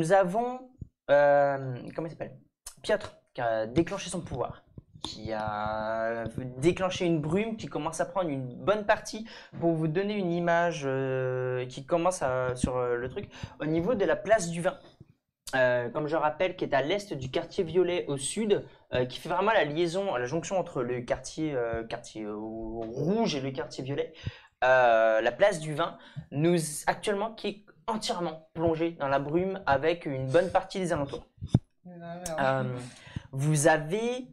nous avons, comment il s'appelle? Piotr, qui a déclenché son pouvoir, qui a déclenché une brume qui commence à prendre une bonne partie. Pour vous donner une image qui commence sur le truc, au niveau de la place du vin. Comme je rappelle, qui est à l'est du quartier violet au sud, qui fait vraiment la liaison, la jonction entre le quartier rouge et le quartier violet. La place du vin, actuellement, qui est entièrement plongée dans la brume avec une bonne partie des alentours. Vous avez,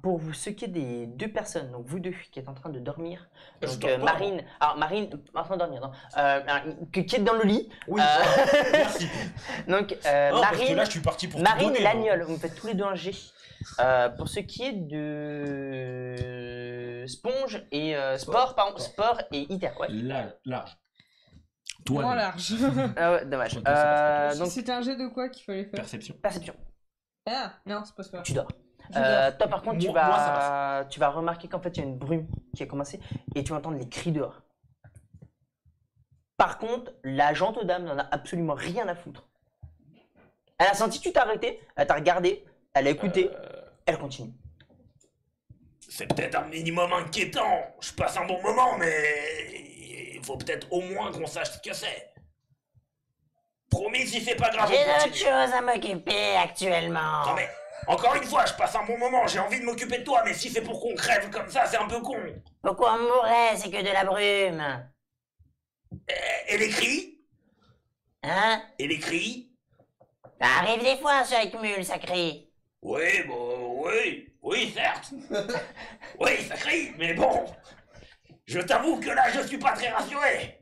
pour ce qui est des deux personnes, donc vous deux qui êtes en train de dormir, donc Marine, Marine, en train de dormir, non, qui est dans le lit. Oui, merci. Donc Non, parce que Marine, là, je suis parti pour Marine tout et donner, Lagnol, vous me faites tous les deux un G. Pour ce qui est de Sponge et Sport, pardon, Sport et Iter, ouais. Large. Toi, Moins large. Ah ouais, dommage. Donc C'était un jet de quoi qu'il fallait faire? Perception. perception, Ah, non, c'est pas ça. tu dors. Je dors. Toi par contre, Moi, ça tu vas remarquer qu'en fait il y a une brume qui a commencé et tu vas entendre les cris dehors. Par contre, la gente dame n'en a absolument rien à foutre. Elle a senti que tu t'es arrêté, elle t'a regardé, elle a écouté, elle continue. C'est peut-être un minimum inquiétant. Je passe un bon moment, mais il faut peut-être au moins qu'on sache ce que c'est. Promis, si c'est pas grave, J'ai on d'autres continue. choses à m'occuper actuellement. Non mais, encore une fois, je passe un bon moment, j'ai envie de m'occuper de toi, mais si c'est pour qu'on crève comme ça, c'est un peu con. Pourquoi on mourrait, c'est que de la brume. Et les cris? Hein? Et les cris? Ça arrive des fois, ce Mule, ça crie. Oui, bon, oui, certes. Oui, ça crie, mais bon. Je t'avoue que là, je suis pas très rassuré.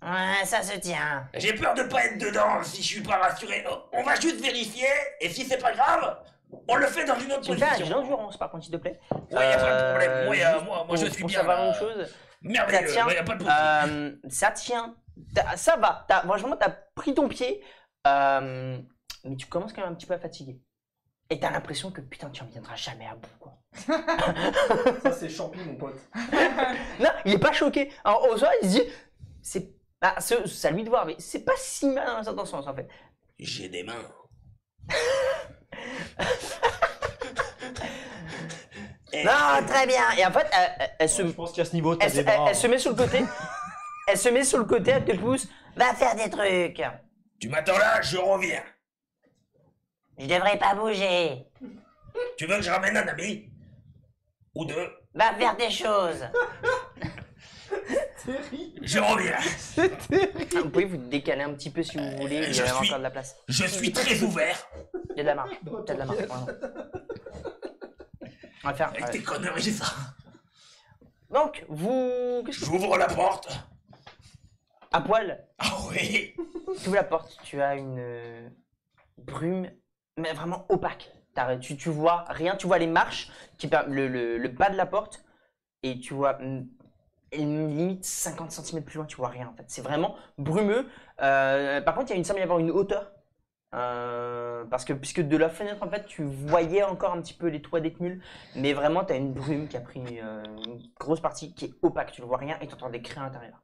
Ouais, ça se tient. J'ai peur de pas être dedans si je suis pas rassuré. On va juste vérifier, et si c'est pas grave, on le fait dans une autre Tu me fais un jet position. d'endurance par contre, s'il te plaît. Oui, y a pas de problème. Moi, je suis pour bien. savoir là. une chose, Merveilleux, ça tient. y a pas de souci. Ça tient. Ça va. Franchement, t'as pris ton pied, mais tu commences quand même un petit peu à fatiguer. Et t'as l'impression que putain, tu en viendras jamais à bout, quoi. Ça, c'est champi, mon pote. Non, il est pas choqué. Alors, au soir, il se dit, c'est à lui de voir, mais c'est pas si mal dans un certain sens, en fait. J'ai des mains. Non, très bien. Et en fait, elle se, Je pense qu'à ce niveau, t'as elle, des se- bras. elle se met sur le côté. Elle se met sur le côté, elle te pousse. Va faire des trucs. Tu m'attends là, je reviens. Je devrais pas bouger. Tu veux que je ramène un ami? Ou deux? Va faire des choses. Je reviens. Vous pouvez vous décaler un petit peu si vous voulez. Il y Je a suis- encore de la place. Je suis très ouvert. Il y a de la marge. Il y a de la marge. Vraiment. On va faire. Avec tes conneries, ça. Donc, vous. Qu'est-ce que J'ouvre la porte. À poil, Ah oui. tu ouvres la porte. Tu as une brume, mais vraiment opaque. Tu vois rien. Tu vois les marches, le bas de la porte, et tu vois limite 50 cm plus loin. Tu vois rien en fait. C'est vraiment brumeux. Par contre, il semble y avoir une hauteur. Parce que puisque de la fenêtre en fait tu voyais encore un petit peu les toits des mules, mais vraiment tu as une brume qui a pris une grosse partie qui est opaque, tu ne vois rien et tu entends des cris à l'intérieur.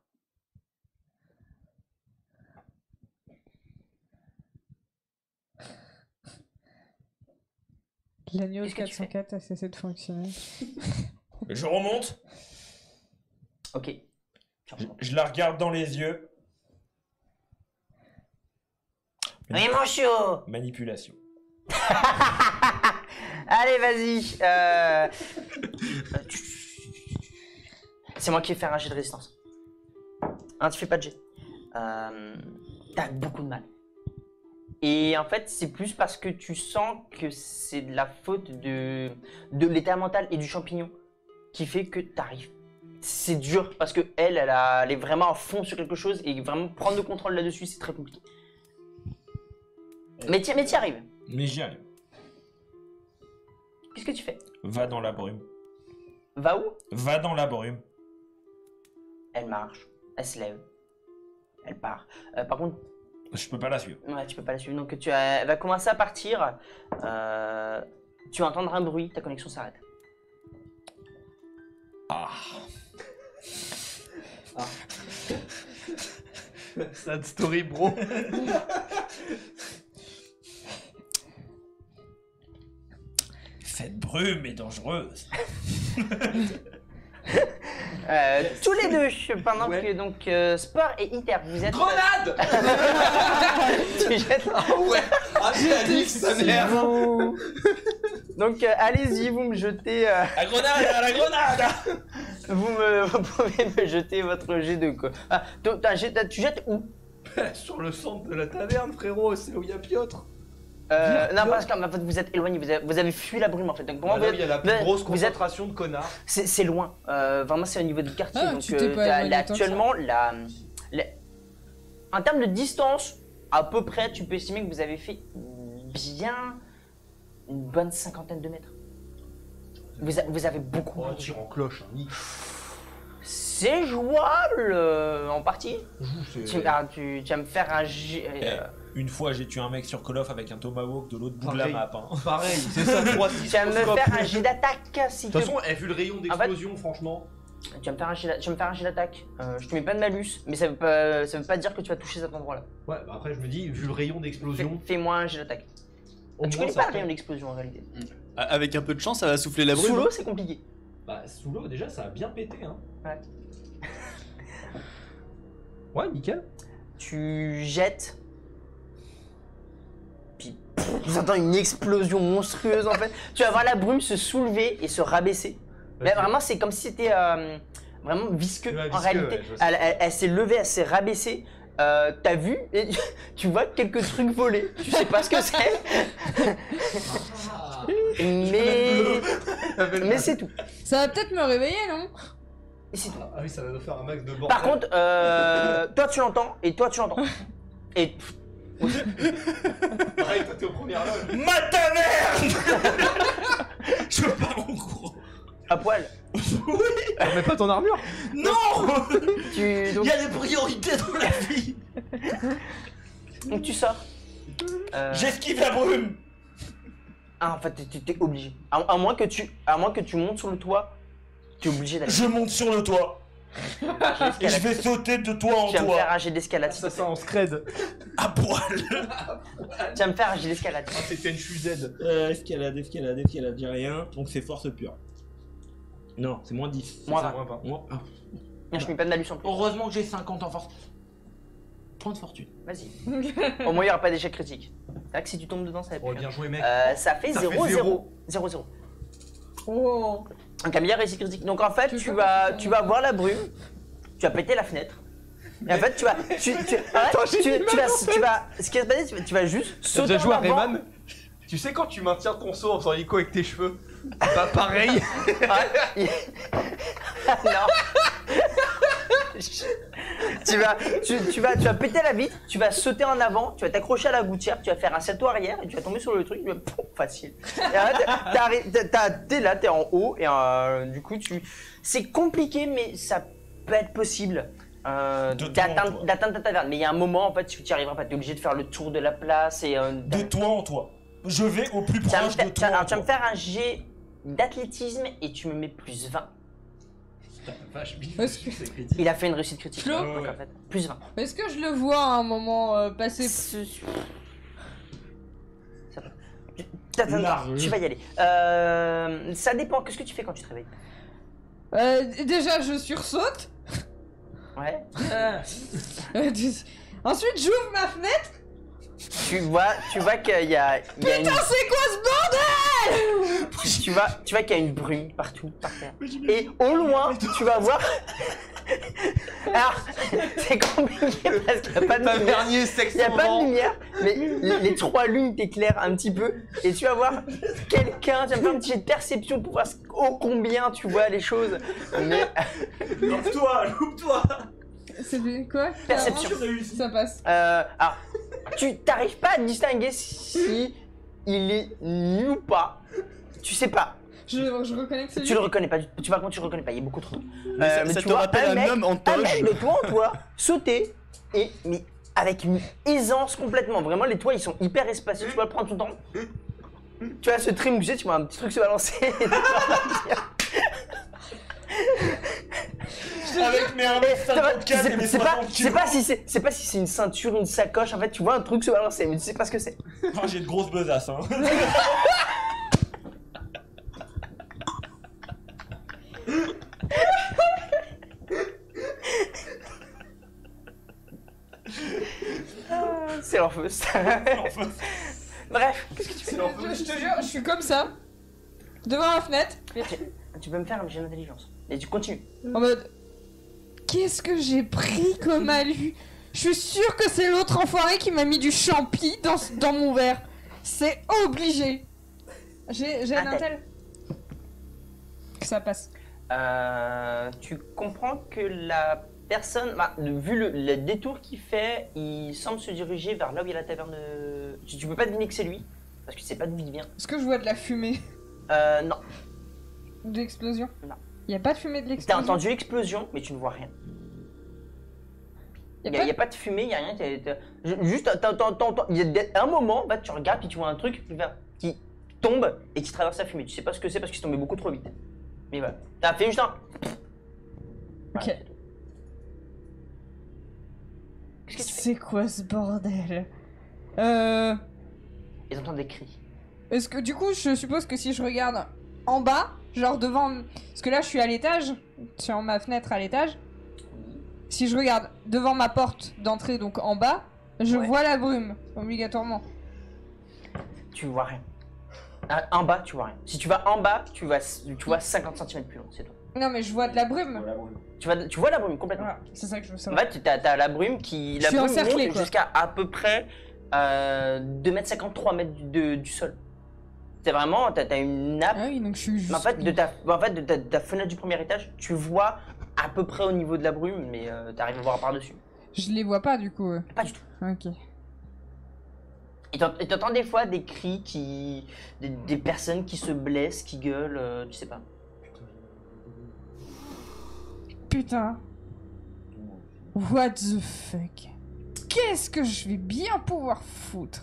L'agneau Qu'est-ce que tu fais 404 a cessé de fonctionner. Je remonte. Ok. Je la regarde dans les yeux. Oui mon chou. Manipulation. Allez vas-y. C'est moi qui vais faire un jet de résistance. Hein, tu fais pas de jet. T'as beaucoup de mal. Et en fait, c'est plus parce que tu sens que c'est de la faute de l'état mental et du champignon qui fait que t'arrives. C'est dur parce que elle est vraiment à fond sur quelque chose et vraiment prendre le contrôle là-dessus, c'est très compliqué. Mais t'y arrives. Mais j'y arrive. Qu'est-ce que tu fais? Va dans la brume. Va où? Va dans la brume. Elle marche, elle se lève, elle part. Par contre, Je peux pas la suivre. ouais, tu peux pas la suivre. Donc elle va commencer à partir. Tu vas entendre un bruit, ta connexion s'arrête. Ah. Sad story, bro. Cette brume est dangereuse. Tous les deux, pendant que donc Sport et Iter, vous êtes. Grenade. Tu jettes. Ouais. Ah, j'ai dit sa mère. Donc allez-y, vous me jetez. La grenade. Vous pouvez me jeter votre jet de quoi. Ah, tu jettes où? Sur le centre de la taverne, frérot, c'est où il y a Piotr. Non, parce qu'en fait vous êtes éloigné, vous avez fui la brume en fait. Donc pour moi, Là où il y a la plus grosse vous êtes- concentration de connards. c'est loin. Vraiment, c'est au niveau du quartier. Ah, donc tu t'es pas éloigné tant que actuellement, en termes de distance, à peu près, tu peux estimer que vous avez fait bien une bonne 50aine de mètres. Vous avez beaucoup. Oh, tire en cloche, hein, nique. C'est jouable en partie. C'est- Tu vas me faire un jet. Une fois, j'ai tué un mec sur Call of avec un tomahawk de l'autre bout de la Pareil. map. Hein. Pareil, c'est ça, 3-6. Tu vas me faire un jet d'attaque si De tu toute façon, elle vu le rayon d'explosion, franchement. Tu vas me faire un jet d'attaque. Je te mets pas de malus, mais ça veut pas dire que tu vas toucher cet endroit-là. Ouais, bah après, je me dis, vu le rayon d'explosion, Fais-moi un jet d'attaque. au Tu moins connais ça pas le fait- rayon d'explosion en réalité. Avec un peu de chance, ça va souffler la brume. Sous l'eau, c'est compliqué. Bah, sous l'eau, déjà, ça a bien pété, hein. Ouais. Ouais, nickel. Tu jettes. Puis vous entendez une explosion monstrueuse en fait. Tu vas voir la brume se soulever et se rabaisser. Mais Ok. vraiment, c'est comme si c'était vraiment visqueux Ouais, en visqueux, réalité. ouais, je sais. Elle s'est levée, elle s'est rabaissée. T'as vu et tu vois quelques trucs voler. Tu sais pas ce que c'est. Mais c'est tout. Ça va peut-être me réveiller, non? Et c'est tout. Ah oui, ça va nous faire un max de bordel. Par contre, toi tu l'entends et toi tu l'entends. Et pareil, toi t'es aux premières loges. Ma taverne. Je pars en courant. à poil. Remets pas ton armure. Non. Donc, Il y a des priorités dans la vie. donc tu sors. J'esquive la brume. Ah, en fait, t'es obligé. À moins que tu montes sur le toit, t'es obligé d'aller. Je monte sur le toit. Et je vais sauter de toit en Tu vas me faire toit. un jet d'escalade. s'il te Assassin en scred. À poil. plaît. Tu vas me faire un jet d'escalade. Ah, c'était une fusette. Escalade, j'ai rien. Donc c'est force pure. Non, c'est moins 10. Moins Ça, 20. moins pas. Ah. Je mets pas de malus en plus. Heureusement que j'ai 50 en force. Point de fortune. Vas-y. Au moins, il n'y aura pas d'échec critique. C'est vrai que si tu tombes dedans, ça va être Oh, plus. bien joué, mec. Ça fait Ça fait 0-0. 0. 0-0. Oh. Donc, un meilleur réussite critique. Donc, en fait, Tu tu veux vas, pas tu vas voir la brume, tu vas péter la fenêtre. Et en fait, tu vas. Ce qui va se passer, tu vas juste T'as sauter déjà joué en à avant. Rayman? Tu sais quand tu maintiens ton saut en faisant l'hélico avec tes cheveux? Bah pareil. Non. tu vas péter la vitre, tu vas sauter en avant, tu vas t'accrocher à la gouttière, tu vas faire un salto arrière et tu vas tomber sur le truc, tu vas pouf, facile. Et après, t'es là, t'es en haut et du coup c'est compliqué mais ça peut être possible. D'atteindre ta taverne, mais il y a un moment en fait tu n'y arriveras pas, t'es obligé de faire le tour de la place et De toit en toit. Je vais au plus tu vas me proche de faire- toi. alors, tu vas me faire un jet d'athlétisme et tu me mets plus 20. Vache, bif, Est-ce que- c'est critique. Il a fait une réussite critique. Flo Donc, en fait, plus 20. Est-ce que je le vois à un moment passer? Attends, Large. tu vas y aller. Ça dépend, qu'est-ce que tu fais quand tu te réveilles? Déjà, je sursaute. Ouais. Ensuite, j'ouvre ma fenêtre. Tu vois qu'il y a une... Putain, c'est quoi ce bordel? Tu vois qu'il y a une brume partout, par terre. Et au loin, tu vas voir... Alors, c'est compliqué parce qu'il n'y a pas de Un lumière. dernier sexe Il n'y a pas de moment. lumière, mais les trois lunes t'éclairent un petit peu. Et tu vas voir quelqu'un, tu vas me faire un petit jet de perception pour voir ô combien tu vois les choses. Mais Loupe-toi, loupe-toi. C'est quoi? Perception. Ça passe. Alors, tu t'arrives pas à distinguer si il est nu ou pas. Tu sais pas. Je reconnais que c'est lui. Tu le reconnais pas. Tu vas contre, tu le reconnais pas. Il y a beaucoup trop. Mais ça mais te tu vois rappelle un homme en un toge. mec de toi en toi sauter et mais avec une aisance complètement. Vraiment, les toits ils sont hyper espacés. Tu vas prendre ton temps. Tu vas se trimouiller, tu vois un petit truc se balancer. Avec mes 1m54 et mes 60 C'est pas si c'est une ceinture, une sacoche. En fait, tu vois un truc se balancer, mais tu sais pas ce que c'est. Oh, j'ai de grosses besaces, hein. l'enfeuse. Bref, qu'est-ce que tu fais? Je te jure, je suis comme ça, devant la fenêtre, Tu peux me faire un jet d'intelligence. Et tu continues. en mode... Qu'est-ce que j'ai pris comme alu? Je suis sûre que c'est l'autre enfoiré qui m'a mis du champi dans mon verre. C'est obligé. J'ai un intel. Ça passe. Tu comprends que la personne, vu le détour qu'il fait, il semble se diriger vers là où il y a la taverne. Tu peux pas deviner que c'est lui, parce que tu sais pas d'où il vient. Est-ce que je vois de la fumée? Non. De l'explosion? Non. Y a pas de fumée de T'as l'explosion? entendu l'explosion, mais tu ne vois rien. Il n'y a pas de fumée, il n'y a rien. Juste, il y a un moment, tu regardes, puis tu vois un truc qui tombe et qui traverse la fumée. Tu sais pas ce que c'est parce qu'il est tombé beaucoup trop vite. Mais voilà. T'as fait juste un. Ok. c'est tout. Qu'est-ce que tu fais? C'est quoi ce bordel? Ils entendent des cris. Est-ce que du coup, je suppose que si je regarde en bas, genre devant... Parce que là, je suis à l'étage, sur ma fenêtre à l'étage. Si je regarde devant ma porte d'entrée, donc en bas, je Ouais. vois la brume, obligatoirement. Tu vois rien. En bas, tu vois rien. Si tu vas en bas, tu vois 50 cm plus loin, c'est tout. Non, mais je vois de la brume. Tu vois la brume complètement. Voilà, c'est ça que je veux En savoir. fait, t'as la brume qui. La Je suis brume encerclée, monte quoi. jusqu'à à peu près 2,50 m, 3 mètres du sol. C'est vraiment, t'as une nappe. Ah oui, donc je suis juste... Mais en fait, de ta fenêtre du premier étage, tu vois à peu près au niveau de la brume, mais t'arrives à voir par-dessus. Je les vois pas, du coup. Pas du tout. Ok. Et t'entends des fois des cris des personnes qui se blessent, qui gueulent, tu sais pas. Putain. What the fuck? Qu'est-ce que je vais bien pouvoir foutre?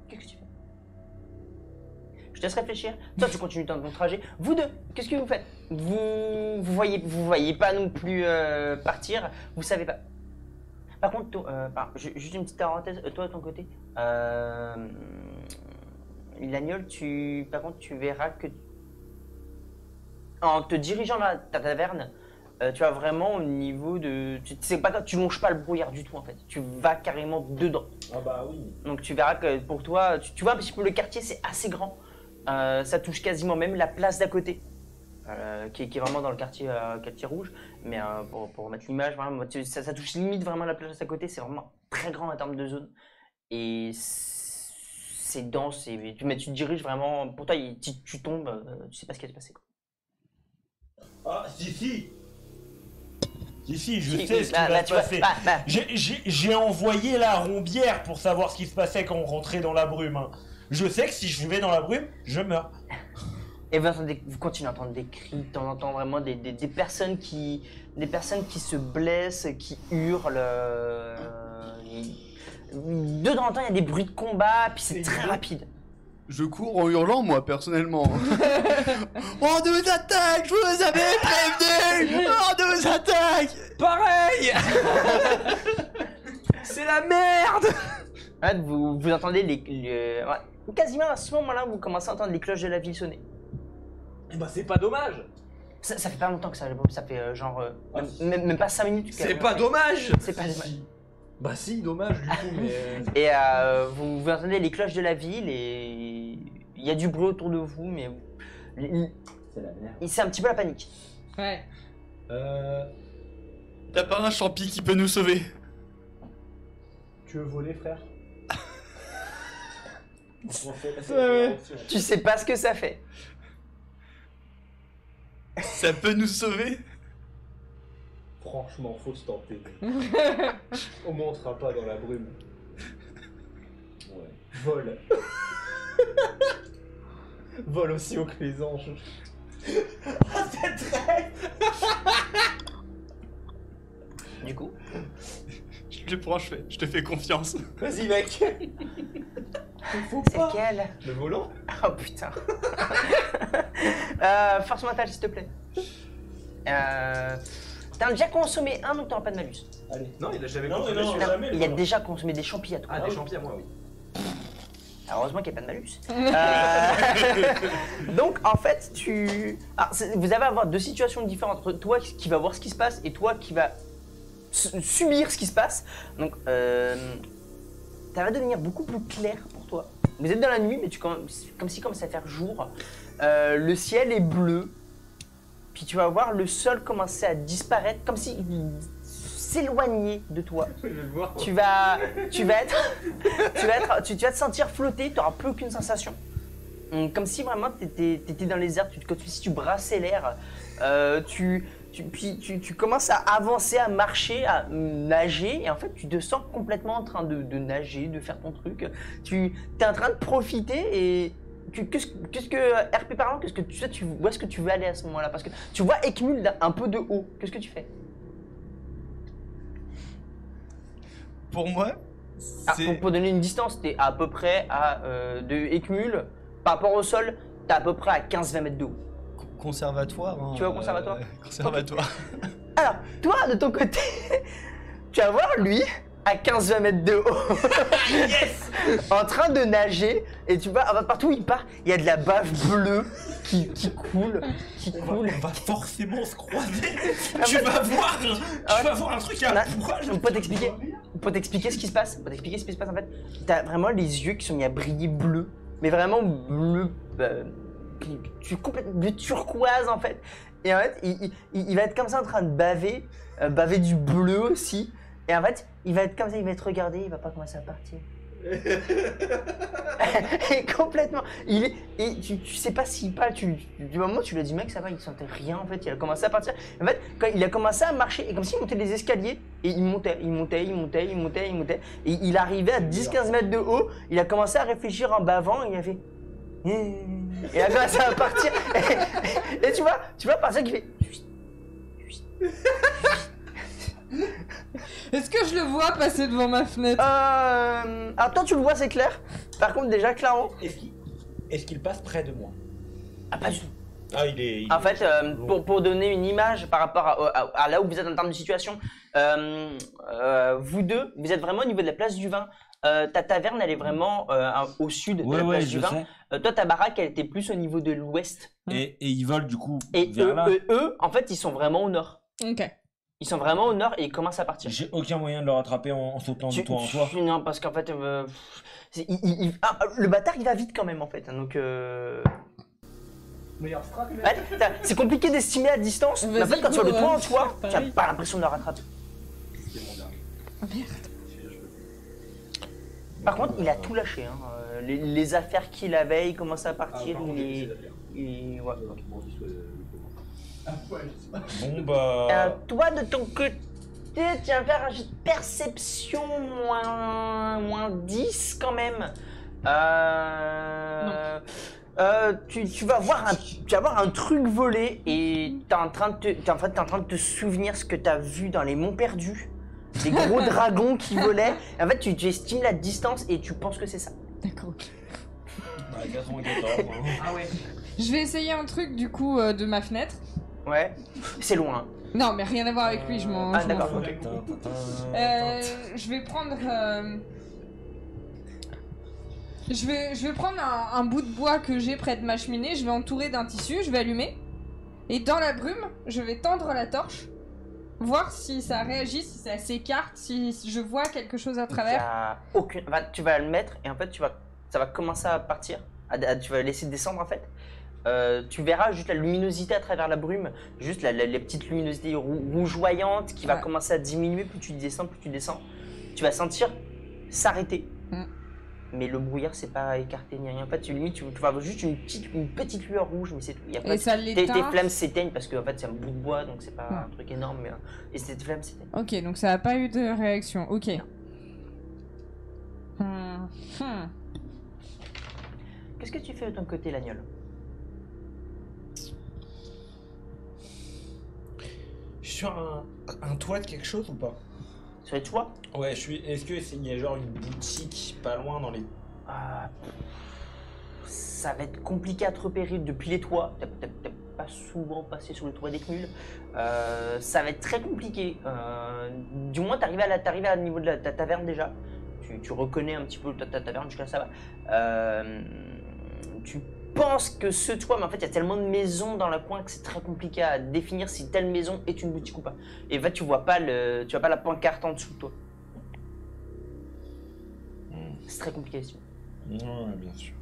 Qu'est-ce que tu fais? Je te laisse réfléchir. Toi, tu continues ton trajet. Vous deux, qu'est-ce que vous faites? Vous voyez pas non plus partir. Vous savez pas. Par contre, toi, juste une petite parenthèse. Toi, de ton côté, Lagnol, par contre, tu verras que en te dirigeant vers ta taverne, tu vas vraiment au niveau de. Tu sais pas, tu longes pas le brouillard du tout en fait. Tu vas carrément dedans. Ah bah oui. Donc tu verras que pour toi, tu vois un petit peu le quartier, c'est assez grand. Ça touche quasiment même la place d'à côté, qui est vraiment dans le quartier rouge. Mais pour mettre l'image, vraiment, ça touche limite vraiment la place d'à côté. C'est vraiment très grand en termes de zone. Et c'est dense. Mais tu te diriges vraiment. Pour toi, tu tombes, tu sais pas ce qui va se passer. Quoi. Ah, si, je sais ce qui Là, va tu se vois, passer. bah, J'ai envoyé la rombière pour savoir ce qui se passait quand on rentrait dans la brume. Hein. Je sais que si je vais dans la brume, je meurs. Et vous continuez à entendre des cris, de temps en temps vraiment des personnes qui se blessent, qui hurlent. De temps en temps, il y a des bruits de combat, puis c'est très rapide. Je cours en hurlant, moi, personnellement. On nous attaque, je vous avais prévenu. On nous attaque. Pareil. C'est la merde. En fait, vous entendez quasiment à ce moment-là, vous commencez à entendre les cloches de la ville sonner. Eh bah c'est pas dommage. Ça fait pas longtemps que ça fait genre même pas 5 minutes. C'est pas dommage. C'est pas dommage. Bah si, dommage du coup, mais... Et vous entendez les cloches de la ville et il y a du bruit autour de vous, mais C'est la merde. c'est un petit peu la panique. Ouais. T'as pas un champi qui peut nous sauver? Tu veux voler, frère? Tu sais pas ce que ça fait. Ça peut nous sauver? Franchement, faut se tenter. On montera pas dans la brume. Ouais. Vol. Vol aussi haut que les anges. Du coup, Je le prends, je te fais confiance. Vas-y mec. Faut c'est lequel? Le volant. Oh putain. Force mentale, s'il te plaît. T'as déjà consommé un, donc t'auras pas de malus. Allez. Non, il a jamais Non, consommé non, celui-là. jamais. Il a déjà consommé des champignons. Ah, des champignons, moi, oui. Heureusement qu'il n'y a pas de malus. Donc en fait, vous allez avoir deux situations différentes. Entre toi qui va voir ce qui se passe et toi qui va subir ce qui se passe. Donc ça va devenir beaucoup plus clair pour toi. Vous êtes dans la nuit, mais comme s'il commence à faire jour. Le ciel est bleu. Puis tu vas voir le sol commencer à disparaître, comme s'il s'éloignait de toi. Je vais le voir. Tu vas te sentir flotter, tu n'auras plus aucune sensation. Comme si vraiment tu étais dans les airs, comme si tu brassais l'air. Tu commences à avancer, à marcher, à nager, et en fait tu te sens complètement en train de nager, de faire ton truc. Tu es en train de profiter et qu'est-ce que RP parlant, qu'est-ce que tu sais, où est-ce que tu veux aller à ce moment-là? Parce que tu vois Ekmul un peu de haut. Qu'est-ce que tu fais? Pour moi, Pour donner une distance, tu es à peu près de Ekmul, par rapport au sol, tu es à peu près à 15-20 mètres de haut. Conservatoire. Hein, Tu vas au conservatoire Conservatoire. Alors, toi, de ton côté, tu vas voir lui, à 15-20 mètres de haut, Yes. en train de nager, et tu vois, partout où il part, il y a de la bave bleue qui coule, On va forcément se croiser. Ah, Tu ouais. vas voir. Ah, Tu vas voir un truc à Là, poil. Pour t'expliquer ce qui se passe, en fait, t'as vraiment les yeux qui sont mis à briller bleu, mais vraiment bleu, complètement bleu turquoise en fait. Et en fait, il va être comme ça en train de baver du bleu aussi. Et en fait, il va être comme ça, il va te regarder, il va pas commencer à partir. Et complètement. Et tu sais pas s'il parle, du moment où tu lui as dit mec ça va, il sentait rien en fait, il a commencé à partir. En fait, quand il a commencé à marcher, et comme s'il montait les escaliers, et il montait. Et il arrivait à 10-15 mètres de haut, il a commencé à réfléchir en bavant, et il a fait. Et il a commencé à partir. Et tu vois partir qui fait. Est-ce que je le vois passer devant ma fenêtre? Alors toi tu le vois c'est clair. Par contre déjà clairement. Est-ce qu'il passe près de moi? Ah pas du tout. Ah, il est. En fait, pour donner une image par rapport à là où vous êtes en termes de situation, vous deux, vous êtes vraiment au niveau de la place du vin. Ta taverne, elle est vraiment au sud de la place du vin. Toi, ta baraque, elle était plus au niveau de l'ouest. Et ils volent du coup Et vers là. eux, en fait, ils sont vraiment au nord. Ok. Ils sont vraiment au nord et ils commencent à partir. J'ai aucun moyen de le rattraper en sautant de toit en toit. Non, parce qu'en fait, le bâtard, il va vite quand même, en fait. Donc, Meilleure frappe, il ouais, c'est compliqué d'estimer à distance. Mais en fait, quand tu as le toit en toit, tu n'as pareil. pas l'impression de le rattraper. C'est mon dernier. Oh, merde. Par contre, il a tout lâché. Hein. Les affaires qu'il avait, il commençait à partir. Ouais, ok. Bon bah. Toi, de ton côté, tu vas faire un jet de perception moins 10 quand même. Tu vas voir un truc voler et t'es en train de te souvenir ce que t'as vu dans les monts perdus. Des gros dragons qui volaient. En fait, tu estimes la distance et tu penses que c'est ça. D'accord, ok. Bah, 94, hein. Ah ouais. Je vais essayer un truc du coup de ma fenêtre. Ouais, c'est loin. Non, mais rien à voir avec lui, je m'en Ah, je m'en d'accord, fous. ok. Je vais prendre. Je vais prendre un bout de bois que j'ai près de ma cheminée, je vais entourer d'un tissu, je vais allumer. Et dans la brume, je vais tendre la torche, voir si ça réagit, si ça s'écarte, si je vois quelque chose à travers. Tu vas le mettre et en fait, ça va commencer à partir. Tu vas laisser descendre en fait. Tu verras juste la luminosité à travers la brume, juste les petites luminosités rougeoyantes qui va commencer à diminuer. Plus tu descends, tu vas sentir s'arrêter. Mais le brouillard, c'est pas écarté ni rien. En fait, tu vas avoir juste une petite lueur rouge, mais c'est tout. Et après, Et ça tes l'éteint. flammes s'éteignent parce que en fait, c'est un bout de bois, donc c'est pas un truc énorme. Mais, et tes flammes s'éteignent. Ok, donc ça n'a pas eu de réaction, ok. Qu'est-ce que tu fais de ton côté, l'agnole? Je suis sur un toit de quelque chose ou pas? Sur les toits? Ouais, je suis. Est-ce qu'il y a genre une boutique pas loin dans les. Ça va être compliqué à te repérer depuis les toits. T'as pas souvent passé sur le toit d'Ekmul. Ça va être très compliqué. Du moins, t'arrives à niveau de ta taverne déjà. Tu reconnais un petit peu ta taverne, jusqu'à ça va. Tu penses que ce toit, mais en fait, il y a tellement de maisons dans le coin que c'est très compliqué à définir si telle maison est une boutique ou pas. Et en fait, tu vois pas la pancarte en dessous de toi. C'est très compliqué. Ouais, bien sûr.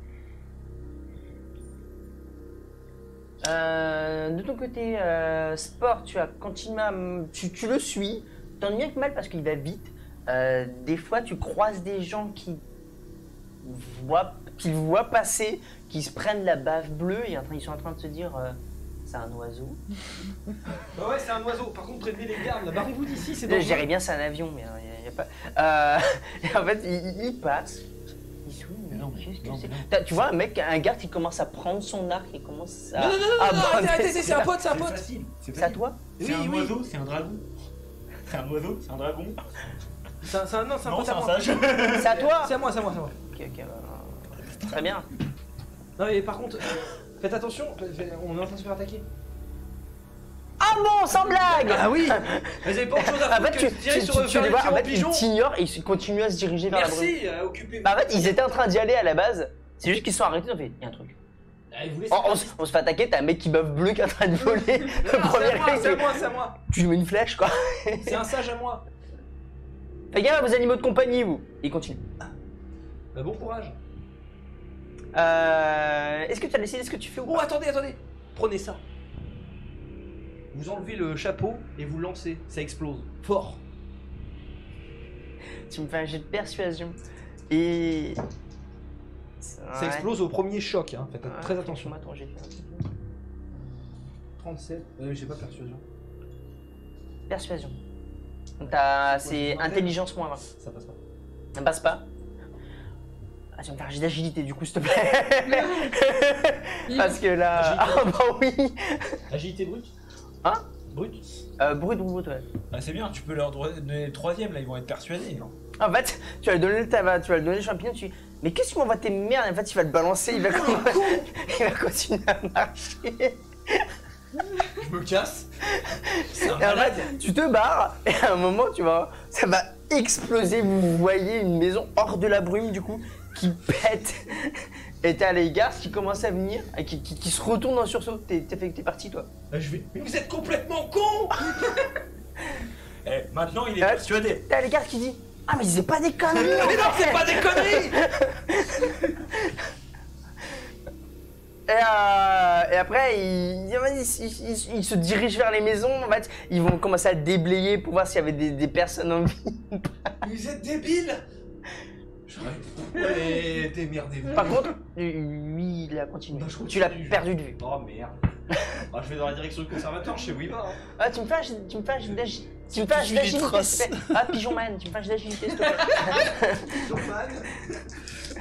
De ton côté, sport, tu as continué à... Tu le suis, tant bien que mal parce qu'il va vite. Des fois, tu croises des gens qui voient passer, qui se prennent la bave bleue et ils sont en train de se dire c'est un oiseau. Bah ouais, c'est un oiseau. Par contre, prévenez les gardes, là, barrez-vous d'ici, c'est Je dangereux. dirais bien c'est un avion, mais il n'y a pas... et en fait, il passe. Il sourit, mais Non, qu'est-ce que non, c'est non. Tu vois un garde qui commence à prendre son arc et commence à... Non, arrêtez, c'est un pote, c'est un pote. facile. C'est à toi? C'est un Oui. oiseau, c'est un dragon. C'est un oiseau, c'est un dragon. Non, c'est un Non, pote c'est à un moi. sage. C'est à toi? C'est à moi. Ok, très bien. Non, mais par contre, faites attention, on est en train de se faire attaquer. Ah bon, sans blague! Ah oui. Vous avez pas autre chose à En foutre fait, que de tirer sur tu les les vois, en fait, pigeons. ils t'ignorent et ils continuent à se diriger vers la brume. Merci, occupez-vous. Bah, en fait, ils étaient en train d'y aller à la base. C'est juste qu'ils se sont arrêtés, ils ont fait, il y a un truc. Ah, vous laissez On se fait attaquer, t'as un mec qui bœuf bleu qui est en train de voler. Le premier réflexe, c'est à moi. tu lui mets une flèche, quoi. C'est un sage à moi. Fais gaffe à vos animaux de compagnie, vous. Il continue. Bah, bon courage. Est-ce que tu as décidé ce que tu fais ou Oh, pas? attendez. Prenez ça. Vous enlevez le chapeau et vous lancez. Ça explose. Fort. Tu me fais un jet de persuasion. Et. Ça explose au premier choc, hein. Faites très attention. Moi, ton jet. 37. J'ai pas persuasion. Persuasion. Donc, c'est Ouais, intelligence moins 20. Ça passe pas. Ça passe pas. Ah, tu vas me faire un jet d'agilité du coup, s'il te plaît. Parce que là. Agilité. Ah, bah oui. Agilité brute. Hein? Brute. Brut ou brut, ouais. Ah, c'est bien, tu peux leur donner le troisième, là, ils vont être persuadés. Non En fait, tu vas lui donner le champignon, mais qu'est-ce que tu m'envoies tes merdes? En fait, il va le balancer, il va continuer à marcher. Je me casse. C'est un Et en malade. fait, tu te barres, et à un moment, tu vois, ça va exploser. Vous voyez une maison hors de la brume, du coup, qui pète. Et t'as les gardes qui commencent à venir, et qui se retournent en sursaut. T'es parti, toi. Je vais. Mais vous êtes complètement con. Eh, maintenant, il est Ouais. persuadé. T'as les gardes qui disent ah, mais c'est pas des conneries! Mais non, c'est pas des conneries. Et après, ils se dirigent vers les maisons. En fait, ils vont commencer à déblayer pour voir s'il y avait des personnes en vie. Vous êtes débiles. Ouais, démerdez-vous. Par contre, lui, il a continué. Bah, je continue. Tu l'as perdu de vue. Oh merde. Ah, je vais dans la direction du conservateur, je sais où il va. Hein. Ah, tu me fais un jet d'agilité, s'il te plaît. Ah, Pigeon Man, tu me fais un jet d'agilité, s'il te plaît.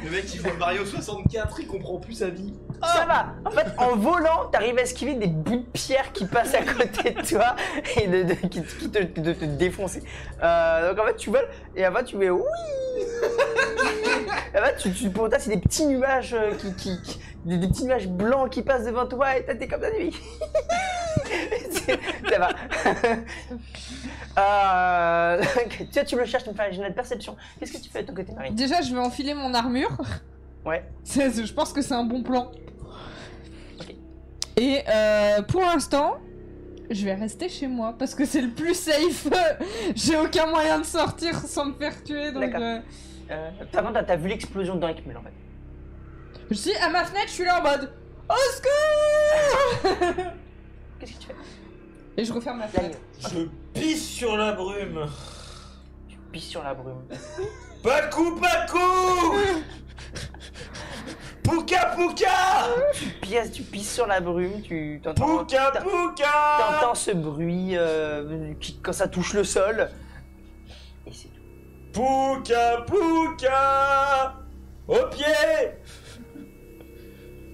Le mec qui voit Mario 64, il comprend plus sa vie. Ça va. En fait, en volant, t'arrives à esquiver des bouts de pierre qui passent à côté de toi et qui te défoncer. Donc en fait, tu voles et en fait, tu fais oui. Et en fait, tu potasses des petits nuages des petits nuages blancs qui passent devant toi et t'es comme ça, oui. Ça va. Tu le cherches, tu me fais un jet de perception. Qu'est-ce que tu fais de ton côté, Marie? Déjà, je vais enfiler mon armure. Ouais. Je pense que c'est un bon plan. Ok. Et pour l'instant, je vais rester chez moi parce que c'est le plus safe. J'ai aucun moyen de sortir sans me faire tuer. Donc, D'accord. Par contre, t'as vu l'explosion dans Ekmul en fait. je suis à ma fenêtre, je suis là en mode au secours. Qu'est-ce que tu fais? Et je referme la Là, fenêtre. Je pisse sur la brume. tu pisses sur la brume. Pas de coup, pas de coup. Pouka, pouka. Tu pisses sur la brume, tu t'entends. Pouka, pouka. T'entends ce bruit quand ça touche le sol. Et c'est tout. Pouka, pouka. Au pied.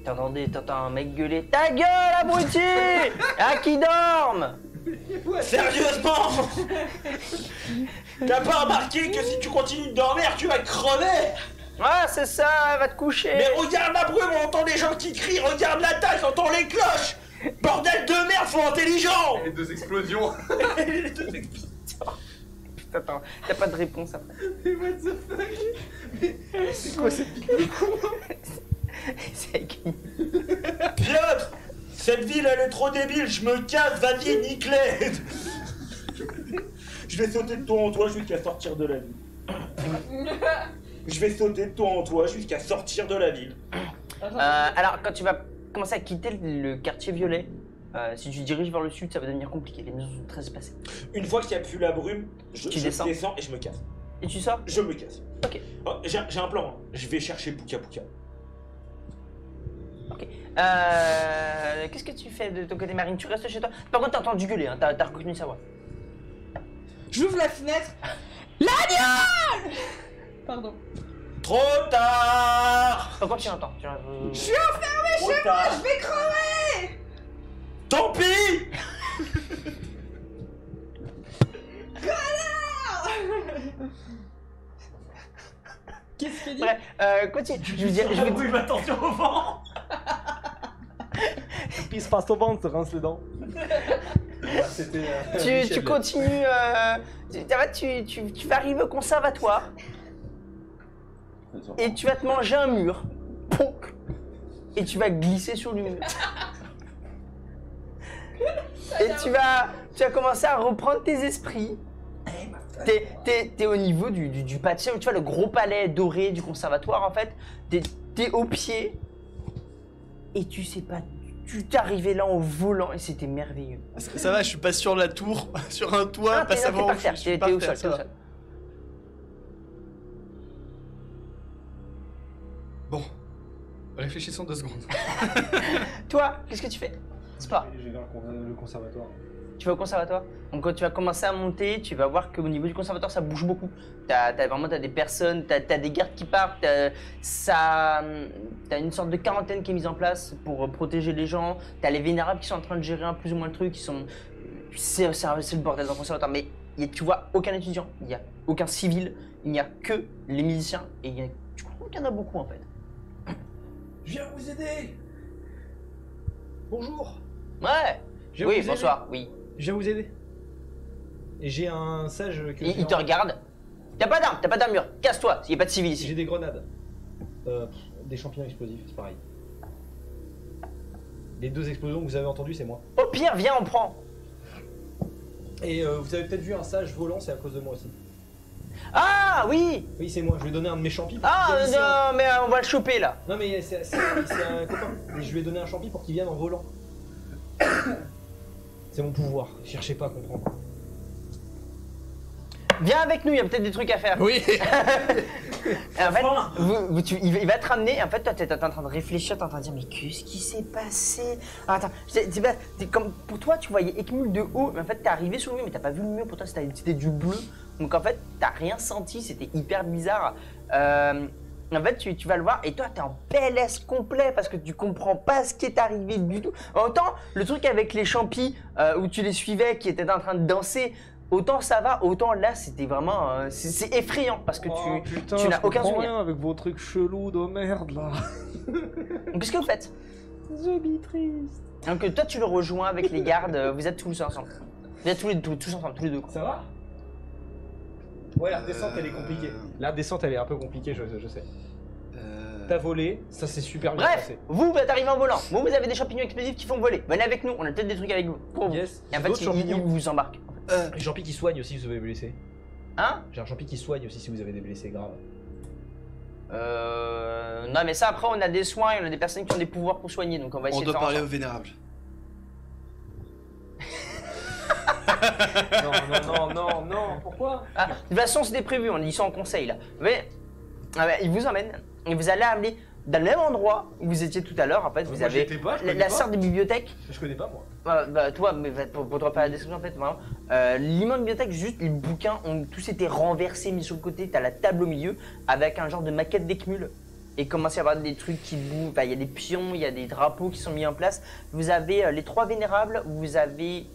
T'entends un mec gueuler ta gueule, abruti. Ah, qui dorme. Sérieusement. T'as pas remarqué que si tu continues de dormir, tu vas crever? Ah, c'est ça, elle va te coucher. Mais regarde la brume, on entend des gens qui crient, regarde la taille, on entend les cloches. Bordel de merde, faut intelligent. Les deux explosions. Attends, t'as pas de réponse après. Mais what the fuck? C'est quoi cette C'est qui? Piotr, cette ville elle est trop débile, je me casse, vas-y, nique-les. Je vais sauter de toi en toi, je vais te la sortir de la vie. Je vais sauter de toi en toi jusqu'à sortir de la ville. Alors, quand tu vas commencer à quitter le quartier violet, si tu diriges vers le sud, ça va devenir compliqué. Les maisons sont très espacées. Une fois qu'il n'y a plus la brume, je Tu descends. descends et je me casse. Et tu sors? Je me casse. Ok. Oh, j'ai un plan. Hein. Je vais chercher Pouka Pouka. Ok. Qu'est-ce que tu fais de ton côté, Marine? Tu restes chez toi? Par contre, t'as entendu gueuler, hein. T'as reconnu sa voix. J'ouvre la fenêtre. L'agneau. Pardon. Trop tard. Par contre, tu entends. Je suis enfermé Trop chez moi, tard. je vais crever. Tant pis. Qu'est-ce qu'il dit? Bref, continue. Je veux dire, je veux Oui, attention au vent. Puis se passe au ventre, se rince les dents. C'était. tu continues. Tu vas arriver au conservatoire et tu vas te manger un mur. Ponk. Et tu vas glisser sur le mur. Et tu vas commencer à reprendre tes esprits. T'es au niveau du patio, tu vois le gros palais doré du conservatoire en fait. T'es au pied et tu sais pas, tu t'es arrivé là en volant et c'était merveilleux. Ça va, je suis pas sur la tour, sur un toit, Ah, pas t'es savoir par où terre, je suis t'es par au terre, sol, ça t'es au va. sol. Bon, réfléchissons 2 secondes. Toi, qu'est-ce que tu fais? Sport. J'ai vers le conservatoire. Tu vas au conservatoire. Donc quand tu vas commencer à monter, tu vas voir qu'au niveau du conservatoire, ça bouge beaucoup. T'as des personnes, t'as des gardes qui partent, t'as une sorte de quarantaine qui est mise en place pour protéger les gens. T'as les vénérables qui sont en train de gérer un plus ou moins le truc, c'est le bordel dans le conservatoire. Mais tu vois aucun étudiant, il n'y a aucun civil, il n'y a que les musiciens et tu crois qu'il y en a beaucoup en fait. Je viens vous aider. Bonjour. Ouais. Je viens Oui, vous aider. bonsoir. Oui. Je viens vous aider. Et j'ai un sage que. Il te regarde. T'as pas d'armure. Casse-toi. Il n'y a pas de civil ici. J'ai des grenades. Des champignons explosifs, c'est pareil. Les 2 explosions que vous avez entendues, c'est moi. Au pire, viens, on prend. Et vous avez peut-être vu un sage volant, c'est à cause de moi aussi. Ah oui. Oui, c'est moi, je lui ai donné un de mes champis. pour Ah qu'il vienne ici en- non, mais on va le choper là. Non, mais c'est un copain. Et je lui ai donné un champi pour qu'il vienne en volant. C'est mon pouvoir, cherchez pas à comprendre. Viens avec nous, il y a peut-être des trucs à faire. Oui. Et en fait, il va te ramener. Et en fait, toi, t'es en train de réfléchir, t'es en train de dire, mais qu'est-ce qui s'est passé? Ah, attends, comme pour toi, tu voyais Ekmul de haut, mais en fait, t'es arrivé sur le mur, mais t'as pas vu le mur. Pour toi, c'était du bleu. Donc en fait, t'as rien senti. C'était hyper bizarre. En fait, tu vas le voir et toi, t'es en PLS complet parce que tu comprends pas ce qui est arrivé du tout. Autant le truc avec les champis où tu les suivais qui étaient en train de danser, autant ça va, autant là, c'était vraiment. C'est effrayant parce que tu n'as aucun souvenir. rien avec vos trucs chelous de merde là. Donc, qu'est-ce que vous faites? Je vis triste. Donc, toi, tu le rejoins avec les gardes, vous êtes tous ensemble. Vous êtes tous ensemble, tous les deux. Ça va? Ouais, la descente elle est compliquée. La descente elle est un peu compliquée, je sais. T'as volé, ça s'est super bien Bref, passé. vous êtes arrivé en volant. Vous avez des champignons explosifs qui font voler. Venez avec nous, on a peut-être des trucs avec vous. Pour vous. Yes. Et en fait, D'autres ils champignons. vous embarquent. J'ai un champi qui soigne aussi si vous avez blessé. Hein? J'ai un champi qui soigne aussi si vous avez des blessés graves. Non, mais ça, après, on a des soins et on a des personnes qui ont des pouvoirs pour soigner. Donc, on va On essayer de doit faire parler aux ensemble. vénérables. Non, pourquoi? Ah, de toute façon, c'était prévu, ils sont en conseil là. Mais ils vous emmènent et vous allez aller dans le même endroit où vous étiez tout à l'heure. En fait, vous Moi, avez j'étais pas, je la connais pas. sorte de bibliothèque. Je connais pas moi. Toi, mais pour toi, pas la description en fait, vraiment. L'immense bibliothèque, juste les bouquins ont tous été renversés, mis sur le côté. T'as la table au milieu avec un genre de maquette d'Ekmul. Et il commence à y avoir des trucs qui bougent. Il y a des pions, il y a des drapeaux qui sont mis en place. Vous avez les 3 vénérables, vous avez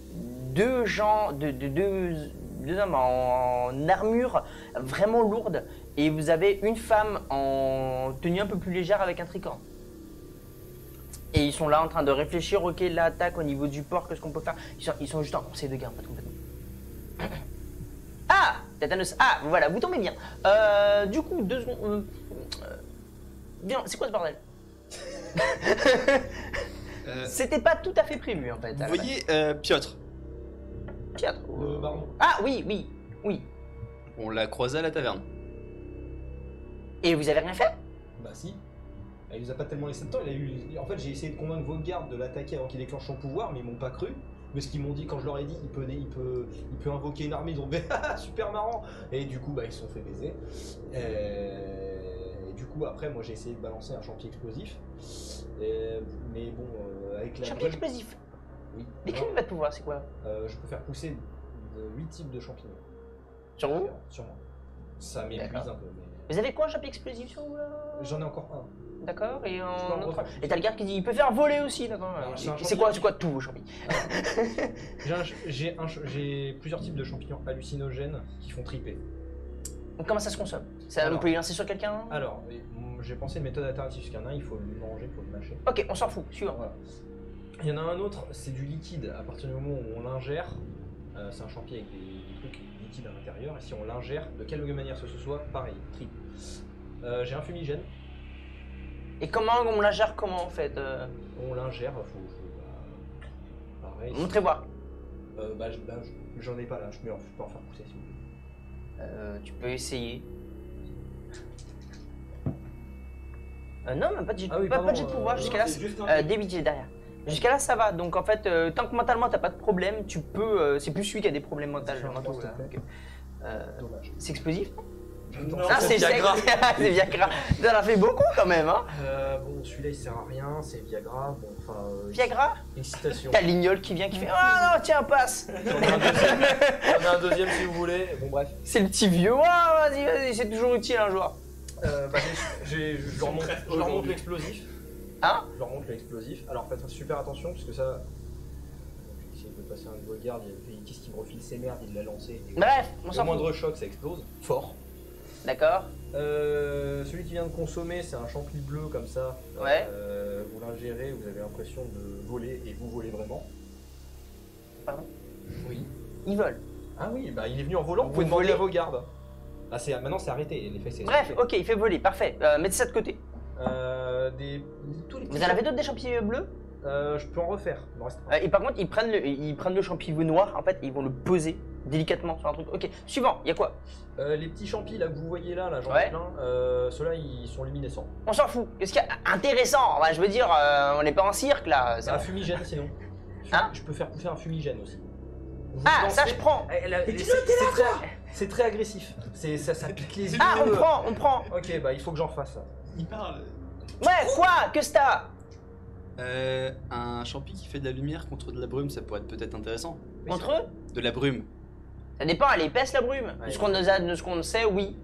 2 gens, deux hommes en armure vraiment lourde. Et vous avez une femme en tenue un peu plus légère avec un tricorne. Et ils sont là en train de réfléchir, ok, l'attaque au niveau du port, qu'est-ce qu'on peut faire? Ils sont juste en conseil de guerre, en fait, complètement. Ah, Tétanos, ah, voilà, vous tombez bien. Du coup, 2 secondes. Bien, c'est quoi ce bordel? C'était pas tout à fait prévu, en fait. Vous voyez Piotr, Piotr. Le baron. Ah, oui. on l'a croisé à la taverne. Et vous avez rien fait? Bah si. Il nous a pas tellement laissé de temps. En fait, j'ai essayé de convaincre vos gardes de l'attaquer avant qu'il déclenche son pouvoir, mais ils m'ont pas cru. Mais ce qu'ils m'ont dit quand je leur ai dit, il peut invoquer une armée, ils ont dit ah, super marrant. Et du coup, bah ils se sont fait baiser. Et du coup, après, moi j'ai essayé de balancer un champi explosif. Mais bon, avec la. Champi explosif. Oui. Décris votre pouvoir, c'est quoi? Je peux faire pousser 8 types de champignons. Sur vous? Sur moi. Ça m'épuise un peu. Mais... Vous avez quoi un champi explosif sur vous là? J'en ai encore un. D'accord, et peux en en autre. refaire. Et t'as le gars qui dit il peut faire voler aussi, d'accord. Alors, c'est un C'est quoi tous vos champignons? J'ai plusieurs types de champignons hallucinogènes qui font triper. Comment ça se consomme? Ça, Alors. on peut y lancer sur quelqu'un? Alors, j'ai pensé une méthode alternative, parce qu'il y en a un, il faut le manger, il faut le mâcher. Ok, on s'en fout, suivant. Voilà. Il y en a un autre, c'est du liquide. À partir du moment où on l'ingère, c'est un champi avec des trucs liquides à l'intérieur, et si on l'ingère, de quelque manière que ce soit, pareil, tripe. J'ai un fumigène. Et comment on la gère comment en fait? On l'ingère, pareil. Montrez-moi. J'en ai pas là, je peux en faire pousser si vous voulez. Tu peux essayer. Non, mais pas de jet, Ah oui, pas pardon, de jet de pouvoir jusqu'à là. c'est juste un- D8 derrière. Jusqu'à là ça va, donc en fait, tant que mentalement t'as pas de problème, tu peux. C'est plus celui qui a des problèmes mentaux. Je vais en mentaux, faire, là. s'il te Ok. Dommage. C'est explosif? Non, Ah, c'est Viagra. c'est Viagra. Ça en a fait beaucoup quand même, hein? Bon, celui-là il sert à rien, c'est Viagra. Bon, enfin. Viagra? Une citation. T'as Lignol qui vient qui fait ah non, tiens, passe! J'en ai un deuxième si vous voulez. Bon, bref. C'est le petit vieux. Ah, vas-y, vas-y, c'est toujours utile un jour. Je leur montre l'explosif. Hein? Je leur montre l'explosif. Alors faites super attention parce que ça. J'essaie de passer un nouveau garde, qu'est-ce qu'il me refile ses merdes, il l'a lancé. Bref, on Au s'en fout. moindre choc, ça explose. Fort. D'accord. Celui qui vient de consommer, c'est un champi bleu comme ça. Ouais. Vous l'ingérez, vous avez l'impression de voler et vous volez vraiment. Pardon? Oui. Ils volent. Ah oui, bah il est venu en volant, vous Vous pouvez demander volez à vos gardes. Ah, maintenant c'est arrêté, l'effet c'est. Bref, ok, il fait voler, parfait. Mettez ça de côté. Tous les petits Vous en avez d'autres des champignons bleus? Je peux en refaire, il me reste un. Et par contre, ils prennent le champignon noir, en fait, et ils vont le poser délicatement sur un truc. Ok, suivant, il y a quoi? Les petits champis là que vous voyez là j'en Ouais. ai plein, ceux-là ils sont luminescents. On s'en fout. Qu'est-ce qu'il y a intéressant? Bah, je veux dire, on n'est pas en cirque là. C'est un fumigène sinon. Hein? Je peux faire pousser un fumigène aussi. Vous Ah, lancez- ça je prends. C'est très agressif. Ça pique les yeux. Ah, on prend. Ok, bah il faut que j'en fasse ça. Il parle. Ouais, quoi? Que c'est t'as? Un champi qui fait de la lumière contre de la brume, ça pourrait être peut-être intéressant. Contre eux? De la brume. Ça dépend, elle est épaisse la brume. Ouais. De ce qu'on sait, oui.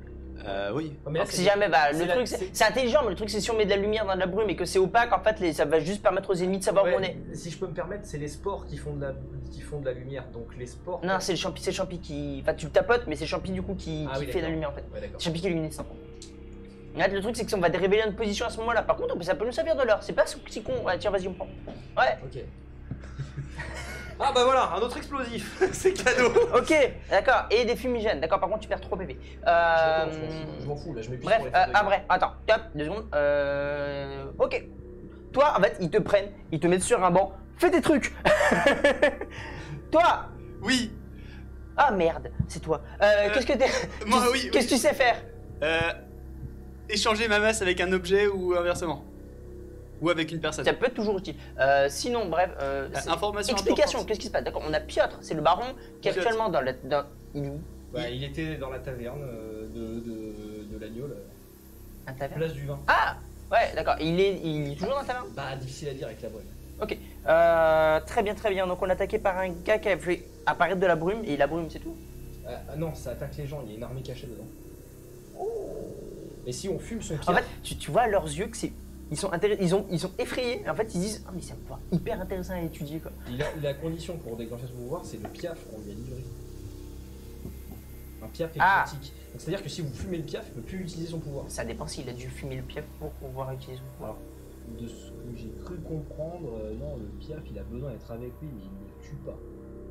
Oui. Oh, mais là, Donc c'est si jamais, bah, le c'est la- truc, c'est intelligent, mais le truc c'est si on met de la lumière dans de la brume et que c'est opaque, en fait, ça va juste permettre aux ennemis de savoir où on est. Si je peux me permettre, c'est les spores qui font de la lumière. Donc les spores. Non, c'est le champi qui. Enfin, tu le tapotes, mais c'est le champi du coup qui Ah oui, fait la d'accord. lumière en fait. Ouais, d'accord. C'est le champi qui est luminescent. Là, le truc c'est que si on va révéler notre position à ce moment-là. Par contre, ça peut nous servir de l'heure. C'est pas si con. Ouais, tiens, vas-y, on prend. Ouais, Ok. Ah bah voilà, un autre explosif. C'est cadeau. ok, d'accord. Et des fumigènes. D'accord, par contre, tu perds 3 PV. Je m'en fous là, je m'épuise Bref, pour les faire de après, attends, top, 2 secondes. Ok. Toi, en fait, ils te prennent, ils te mettent sur un banc. Fais tes trucs. Toi. Oui. Ah merde, c'est toi. Qu'est-ce que t'es. Moi, oui. Qu'est-ce que tu sais faire? Échanger ma masse avec un objet ou inversement. Ou avec une personne. Ça peut être toujours utile. Sinon, bref. Information Explication, importante. qu'est-ce qui se passe? D'accord, on a Piotr, c'est le baron qui est Piotr. actuellement dans la. Il est où? Bah, il était dans la taverne de l'agneau, Un taverne. place du vin. Ah ouais, d'accord. Il est toujours dans la taverne? Bah, difficile à dire avec la brume. Ok. Très bien, très bien. Donc on est attaqué par un gars qui a fait apparaître de la brume, et la brume, c'est tout? Non, ça attaque les gens, il y a une armée cachée dedans. Et si on fume son En pierre, fait, tu vois à leurs yeux que c'est. Ils sont effrayés. En fait, ils disent ah mais c'est un pouvoir hyper intéressant à étudier quoi. la condition pour déclencher ce pouvoir, c'est le piaf qu'on lui a livré. Un piaf est Ah. critique. Donc, c'est-à-dire que si vous fumez le piaf, il ne peut plus utiliser son pouvoir. Ça dépend s'il a dû fumer le piaf pour pouvoir utiliser son pouvoir. Alors, de ce que j'ai cru comprendre, non, le piaf, il a besoin d'être avec lui, mais il ne le tue pas.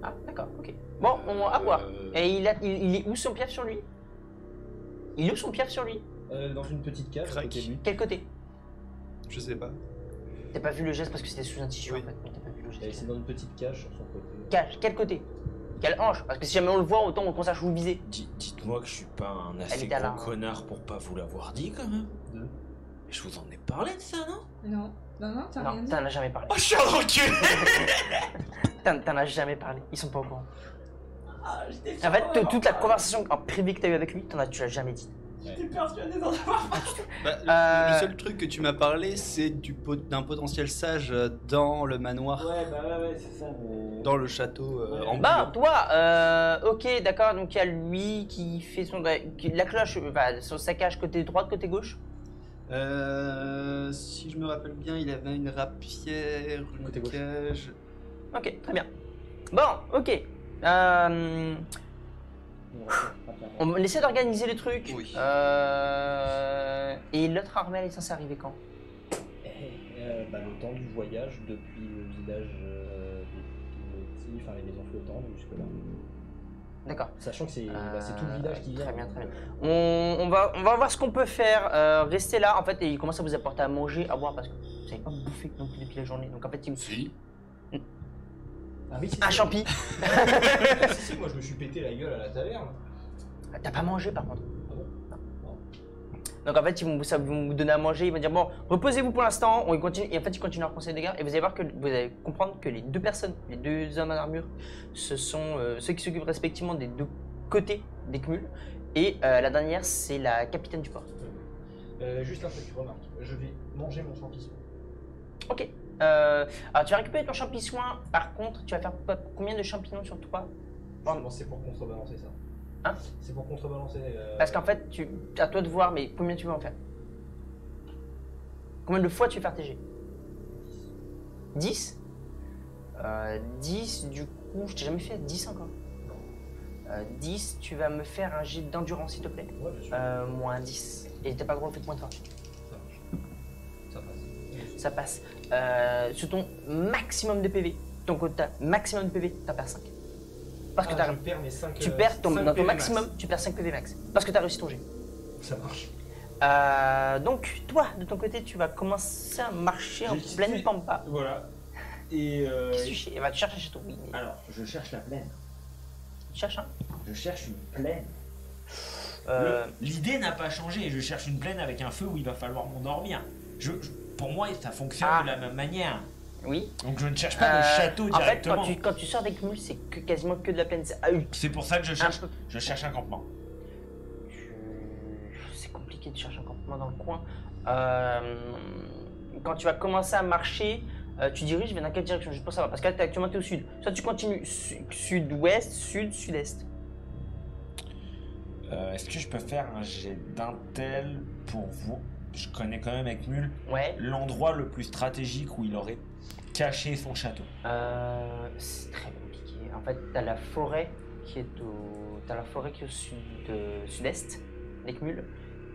Ah d'accord, ok. Bon, à voir. Et il est où son piaf sur lui? Il est où son piaf sur lui? Dans une petite cage à Crac. côté de lui. Quel côté? Je sais pas. T'as pas vu le geste parce que c'était sous un tissu Oui. en fait. Donc t'as pas vu le Et geste. c'est dans une petite cage sur son côté. Cage, quel côté? Quelle hanche? Parce que si jamais on le voit, autant on commence à vous viser. Dites-moi que je suis pas un assez était là. gros connard pour pas vous l'avoir dit quand même. Je vous en ai parlé de ça, non? Non, t'as rien Non, dit. t'en as jamais parlé. Oh, je suis un enculé. T'en as jamais parlé. Ils sont pas au courant. En fait, toute la conversation en privé que t'as eu avec lui, tu l'as jamais dit. J'étais persuadé d'en avoir. Bah, le seul truc que tu m'as parlé, c'est d'un potentiel sage dans le manoir, Ouais, c'est ça, mais. dans le château en Bah, toi, ok, d'accord, donc il y a lui qui fait la cloche, son saccage côté droite, côté gauche. Si je me rappelle bien, il avait une rapière, une Côté gauche. cage. Ok, très bien. Bon, ok. On essaie d'organiser le truc. Oui. Et l'autre armée, elle est censée arriver quand? Le temps du voyage depuis le village des pilotis, enfin les maisons flottantes jusque-là. D'accord. Sachant que c'est tout le village qui vient. Très bien, donc, très bien. On va voir ce qu'on peut faire. Restez là, en fait, et il commence à vous apporter à manger, à boire, parce que vous n'avez pas bouffé non plus depuis la journée. Donc en fait, il Si. Ah oui, si, un si. champi. Si, moi je me suis pété la gueule à la taverne. T'as pas mangé par contre. Ah bon? Donc en fait, ils vont vous donner à manger, ils vont dire bon, reposez-vous pour l'instant, on continue. Et en fait, ils continuent à repenser les dégâts. Et vous allez voir que vous allez comprendre que les deux personnes, les deux hommes en armure, ce sont ceux qui s'occupent respectivement des deux côtés des cumuls. Et la dernière, c'est la capitaine du port. Juste un truc, remarque. Je vais manger mon champignon. Ok. Alors tu vas récupérer ton champi soin. Par contre, tu vas faire combien de champignons sur toi? Justement, c'est pour contrebalancer ça. Hein? C'est pour contrebalancer. Parce qu'en fait, à toi de voir, mais combien tu veux en faire? Combien de fois tu veux faire tes jets? 10 10, du coup, je t'ai jamais fait 10 encore. 10, tu vas me faire un jet d'endurance s'il te plaît. Ouais, bien sûr. Moins 10. Et t'as pas le droit de faire moins de fois. Ça marche. Ça passe. Ça passe. Sur ton maximum de PV, ton quota maximum de PV, t'en perds 5. Parce que Je perds mes 5. tu perds dans ton maximum, tu perds 5 PV max. Parce que t'as réussi ton jet. Ça marche. Donc, toi, de ton côté, tu vas commencer à marcher en J'ai pleine quitté- pampa. Voilà. Et Qu'est-ce que tu fais? Va te chercher chez toi. Oui, mais alors, je cherche la plaine. tu cherches un. Je cherche une plaine. Euh, L'idée n'a pas changé. Je cherche une plaine avec un feu où il va falloir m'endormir. Pour moi, ça fonctionne Ah. de la même manière. Oui. Donc je ne cherche pas le château En fait, directement. quand tu sors des cumuls, c'est quasiment que de la plaine. C'est pour ça que je peu. cherche un campement. C'est compliqué de chercher un campement dans le coin. Quand tu vas commencer à marcher, tu diriges vers dans quelle direction? Juste pour savoir. Parce que là, actuellement, tu es au sud. Soit tu continues sud-ouest, sud, sud-est. Est-ce que je peux faire un jet d'intel pour vous? Je connais quand même avec Mule Ouais. l'endroit le plus stratégique où il aurait caché son château. C'est très compliqué. En fait, t'as la forêt qui est au sud-est des cumuls.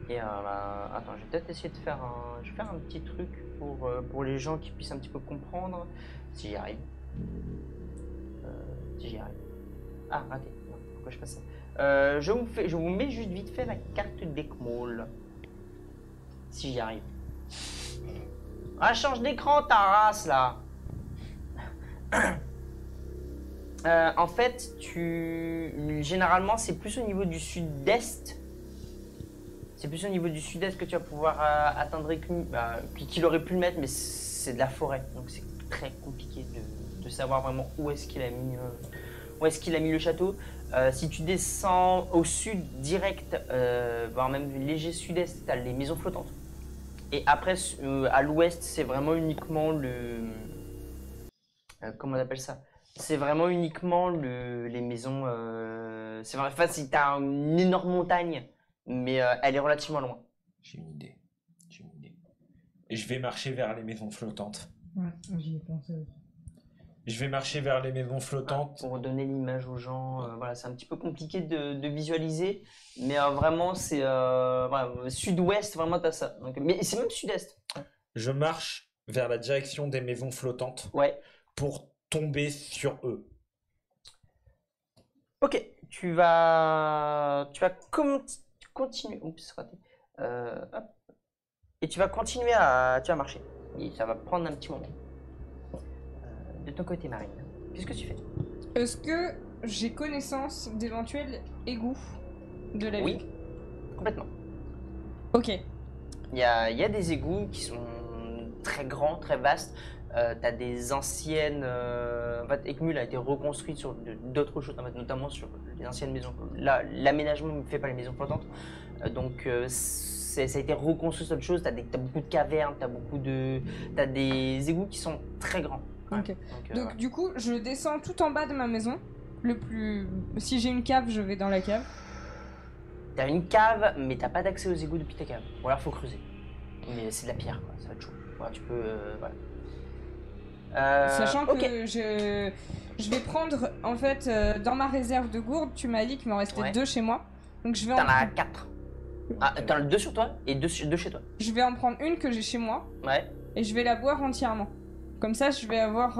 Et attends, je vais peut-être essayer de faire un petit truc pour les gens qui puissent un petit peu comprendre. Si j'y arrive. Ah, raté. Non, pourquoi je fais ça? Je vous mets juste vite fait la carte d'Ekmol. Si j'y arrive. Ah, change d'écran ta race là. En fait, généralement, c'est plus au niveau du sud-est. C'est plus au niveau du sud-est que tu vas pouvoir atteindre qu'il aurait pu le mettre, mais c'est de la forêt. Donc c'est très compliqué de savoir vraiment où est-ce qu'il a mis le château. Si tu descends au sud direct, voire même léger sud-est, tu as les maisons flottantes. Et après, à l'ouest, c'est vraiment uniquement comment on appelle ça? C'est vraiment uniquement les maisons. C'est vrai, enfin, si tu as une énorme montagne, mais elle est relativement loin. J'ai une idée. Et je vais marcher vers les maisons flottantes. Ouais, j'y ai pensé aussi. Je vais marcher vers les maisons flottantes. Pour donner l'image aux gens, voilà, c'est un petit peu compliqué de visualiser, mais vraiment, c'est voilà, sud-ouest, vraiment, t'as ça. Donc, mais c'est même sud-est. Je marche vers la direction des maisons flottantes Ouais. pour tomber sur eux. Ok, tu vas continuer. Oups, raté. Hop. Et tu vas continuer tu vas marcher. Et ça va prendre un petit moment. De ton côté, Marine, qu'est-ce que tu fais? Est-ce que j'ai connaissance d'éventuels égouts de la Oui, ville? complètement. Ok. Il y a des égouts qui sont très grands, très vastes. T'as des anciennes. En fait, Eckmühl a été reconstruit sur d'autres choses, en fait, notamment sur les anciennes maisons. Là, l'aménagement fait par les maisons flottantes. Donc, ça a été reconstruit sur autre chose. T'as beaucoup de cavernes, t'as des égouts qui sont très grands. Ok. Donc ouais. du coup, je descends tout en bas de ma maison. Si j'ai une cave, je vais dans la cave. T'as une cave, mais t'as pas d'accès aux égouts depuis ta cave. Ou alors faut creuser. Mais c'est de la pierre, quoi. Ça va être chaud. Voilà, tu peux. Voilà. Sachant que ok. je vais prendre, en fait, dans ma réserve de gourdes, tu m'as dit qu'il m'en restait Ouais. 2 chez moi. Donc je vais, T'en as 4. Ah, t'en as 2 sur toi et 2 chez toi. je vais en prendre une que j'ai chez moi Ouais. et je vais la boire entièrement. Comme ça, je vais avoir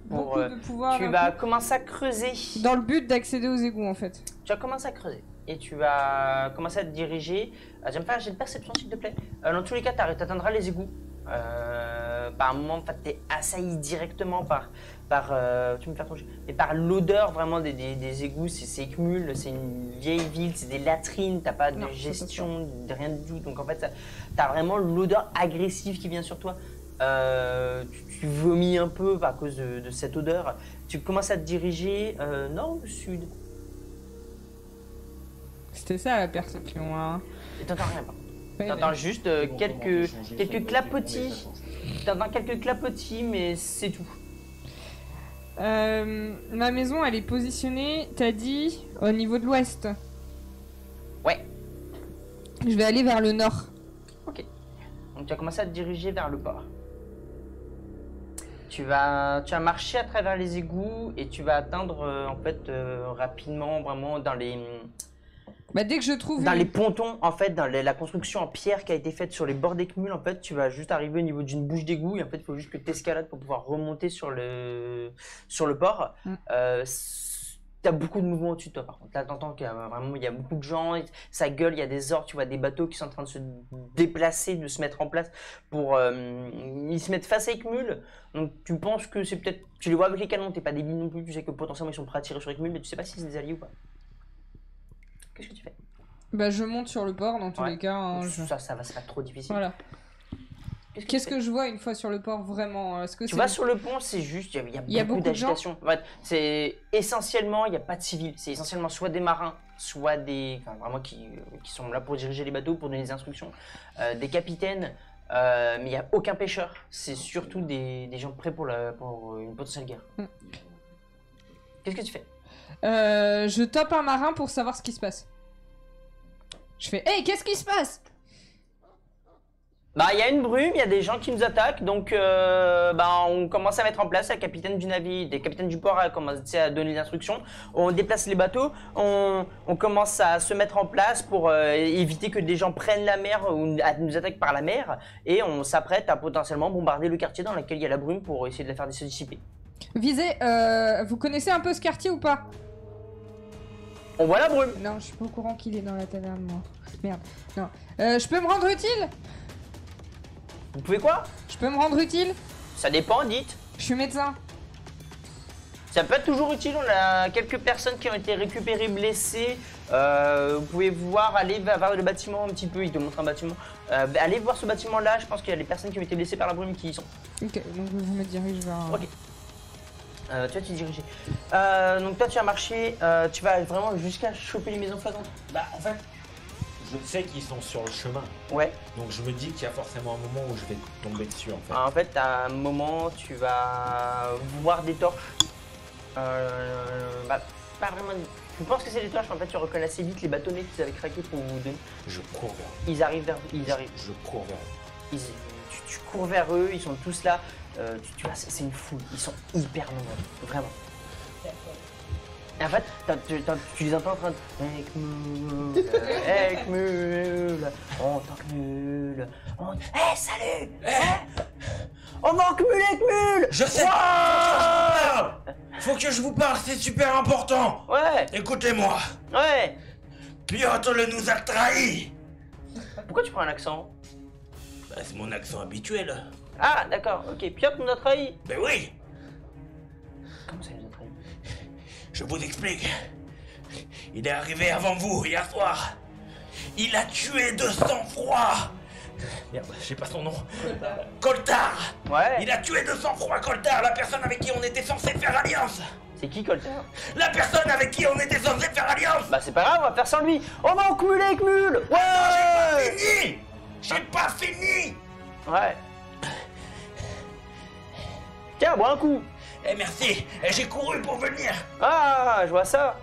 beaucoup de pouvoir Tu vas commencer à creuser. dans le but d'accéder aux égouts, en fait. Tu vas commencer à creuser. Et tu vas commencer à te diriger. J'aime pas, j'ai de perception, s'il te plaît. Dans tous les cas, t'atteindras les égouts. Par un moment, t'es assailli directement par tu me fais ton jeu. Mais par l'odeur vraiment des égouts. C'est Eckmühl, c'est une vieille ville, c'est des latrines, t'as pas de Non, c'est gestion, de rien du tout. Donc en fait, t'as vraiment l'odeur agressive qui vient sur toi. Tu vomis un peu à cause de cette odeur. Tu commences à te diriger nord ou sud. C'était ça la perception, hein. Et t'entends rien. Ouais, T'entends juste quelques clapotis. T'entends quelques clapotis, mais c'est tout. ma maison, elle est positionnée, t'as dit, au niveau de l'ouest. Ouais. Je vais aller vers le nord. Donc tu vas commencer à te diriger vers le port. Tu vas marcher à travers les égouts et tu vas atteindre en fait rapidement vraiment dans les Bah, dès que je trouve dans une- les pontons en fait dans la construction en pierre qui a été faite sur les bords d'Eckmühl en fait tu vas juste arriver au niveau d'une bouche d'égout et en fait il faut juste que tu escalades pour pouvoir remonter sur le port. T'as beaucoup de mouvements au-dessus de toi par contre. Là t'entends qu'il y a vraiment il y a beaucoup de gens, ça gueule, il y a des ordres, tu vois des bateaux qui sont en train de se déplacer, de se mettre en place pour ils se mettent face à Eckmühl. Donc tu penses que c'est peut-être tu les vois avec les canons, t'es pas débile non plus, tu sais que potentiellement ils sont prêts à tirer sur Eckmühl mais tu sais pas si c'est des alliés ou pas. Qu'est-ce que tu fais? Bah, je monte sur le port dans tous Ouais. les cas. Hein, Ça va, c'est pas trop difficile. Voilà. Qu'est-ce tu fais que je vois une fois sur le port vraiment? Est-ce que Tu c'est- vas sur le pont, c'est juste, il y a beaucoup beaucoup de gens d'agitation. En fait, c'est essentiellement, il n'y a pas de civils. C'est essentiellement soit des marins, soit des, enfin, vraiment qui sont là pour diriger les bateaux, pour donner des instructions, des capitaines, mais il n'y a aucun pêcheur. C'est surtout des gens prêts pour une potentielle guerre. Qu'est-ce que tu fais? Je tope un marin pour savoir ce qui se passe. Je fais hey, qu'est-ce qui se passe? Bah, il y a une brume, il y a des gens qui nous attaquent, donc on commence à mettre en place. La capitaine du navire, des capitaines du port a commencé à donner des instructions. On déplace les bateaux, on commence à se mettre en place pour éviter que des gens prennent la mer ou nous attaquent par la mer, et on s'apprête à potentiellement bombarder le quartier dans lequel il y a la brume pour essayer de la faire se dissiper. Visez, vous connaissez un peu ce quartier ou pas? On voit la brume. Non, je suis pas au courant qu'il est dans la taverne, moi. Merde. Non. Je peux me rendre utile? Vous pouvez quoi? Je peux me rendre utile? Ça dépend, dites. Je suis médecin. Ça peut être toujours utile, on a quelques personnes qui ont été récupérées blessées. Vous pouvez voir, aller vers le bâtiment un petit peu, il te montre un bâtiment. Allez voir ce bâtiment là, je pense qu'il y a des personnes qui ont été blessées par la brume qui y sont. Ok, donc je me dirige vers... Ok. Tu vas te diriger. Donc toi tu vas marcher, tu vas vraiment jusqu'à choper les maisons flottantes. Bah, en fait, je sais qu'ils sont sur le chemin. Ouais. Donc je me dis qu'il y a forcément un moment où je vais tomber dessus en fait. En fait, à un moment, tu vas voir des torches. Pas vraiment. Je pense que c'est des torches, mais en fait, tu reconnais assez vite les bâtonnets qu'ils avaient craqués pour vous donner. Je cours vers eux. Ils arrivent vers vous. Ils arrivent. Je cours vers eux. Tu cours vers eux, ils sont tous là. Tu vois, c'est une foule. Ils sont hyper nombreux, vraiment. Et en fait, tu les entends en train de. Eckmühl, on tank nul. Hey, salut! On manque Eckmühl! Je sais. Wouah! Faut que je vous parle, c'est super important. Ouais, Écoutez-moi. ouais. Piotr nous a trahis. Pourquoi tu prends un accent? Bah, c'est mon accent habituel. Ah, d'accord, ok. Piotr nous a trahi. Ben oui. Comment ça, il nous a trahi? Je vous explique. Il est arrivé avant vous hier soir. Il a tué de sang-froid. Merde, je sais pas son nom. Coltard. Ouais. Il a tué de sang-froid Coltard, la personne avec qui on était censé faire alliance. C'est qui Colter? La personne avec qui on était censé faire alliance. Bah c'est pas grave, on va faire sans lui. On va en cumuler, cumule. Ouais. Fini. J'ai pas fini. Ouais. Tiens, bois un coup. Eh merci, eh, j'ai couru pour venir. Ah, je vois ça.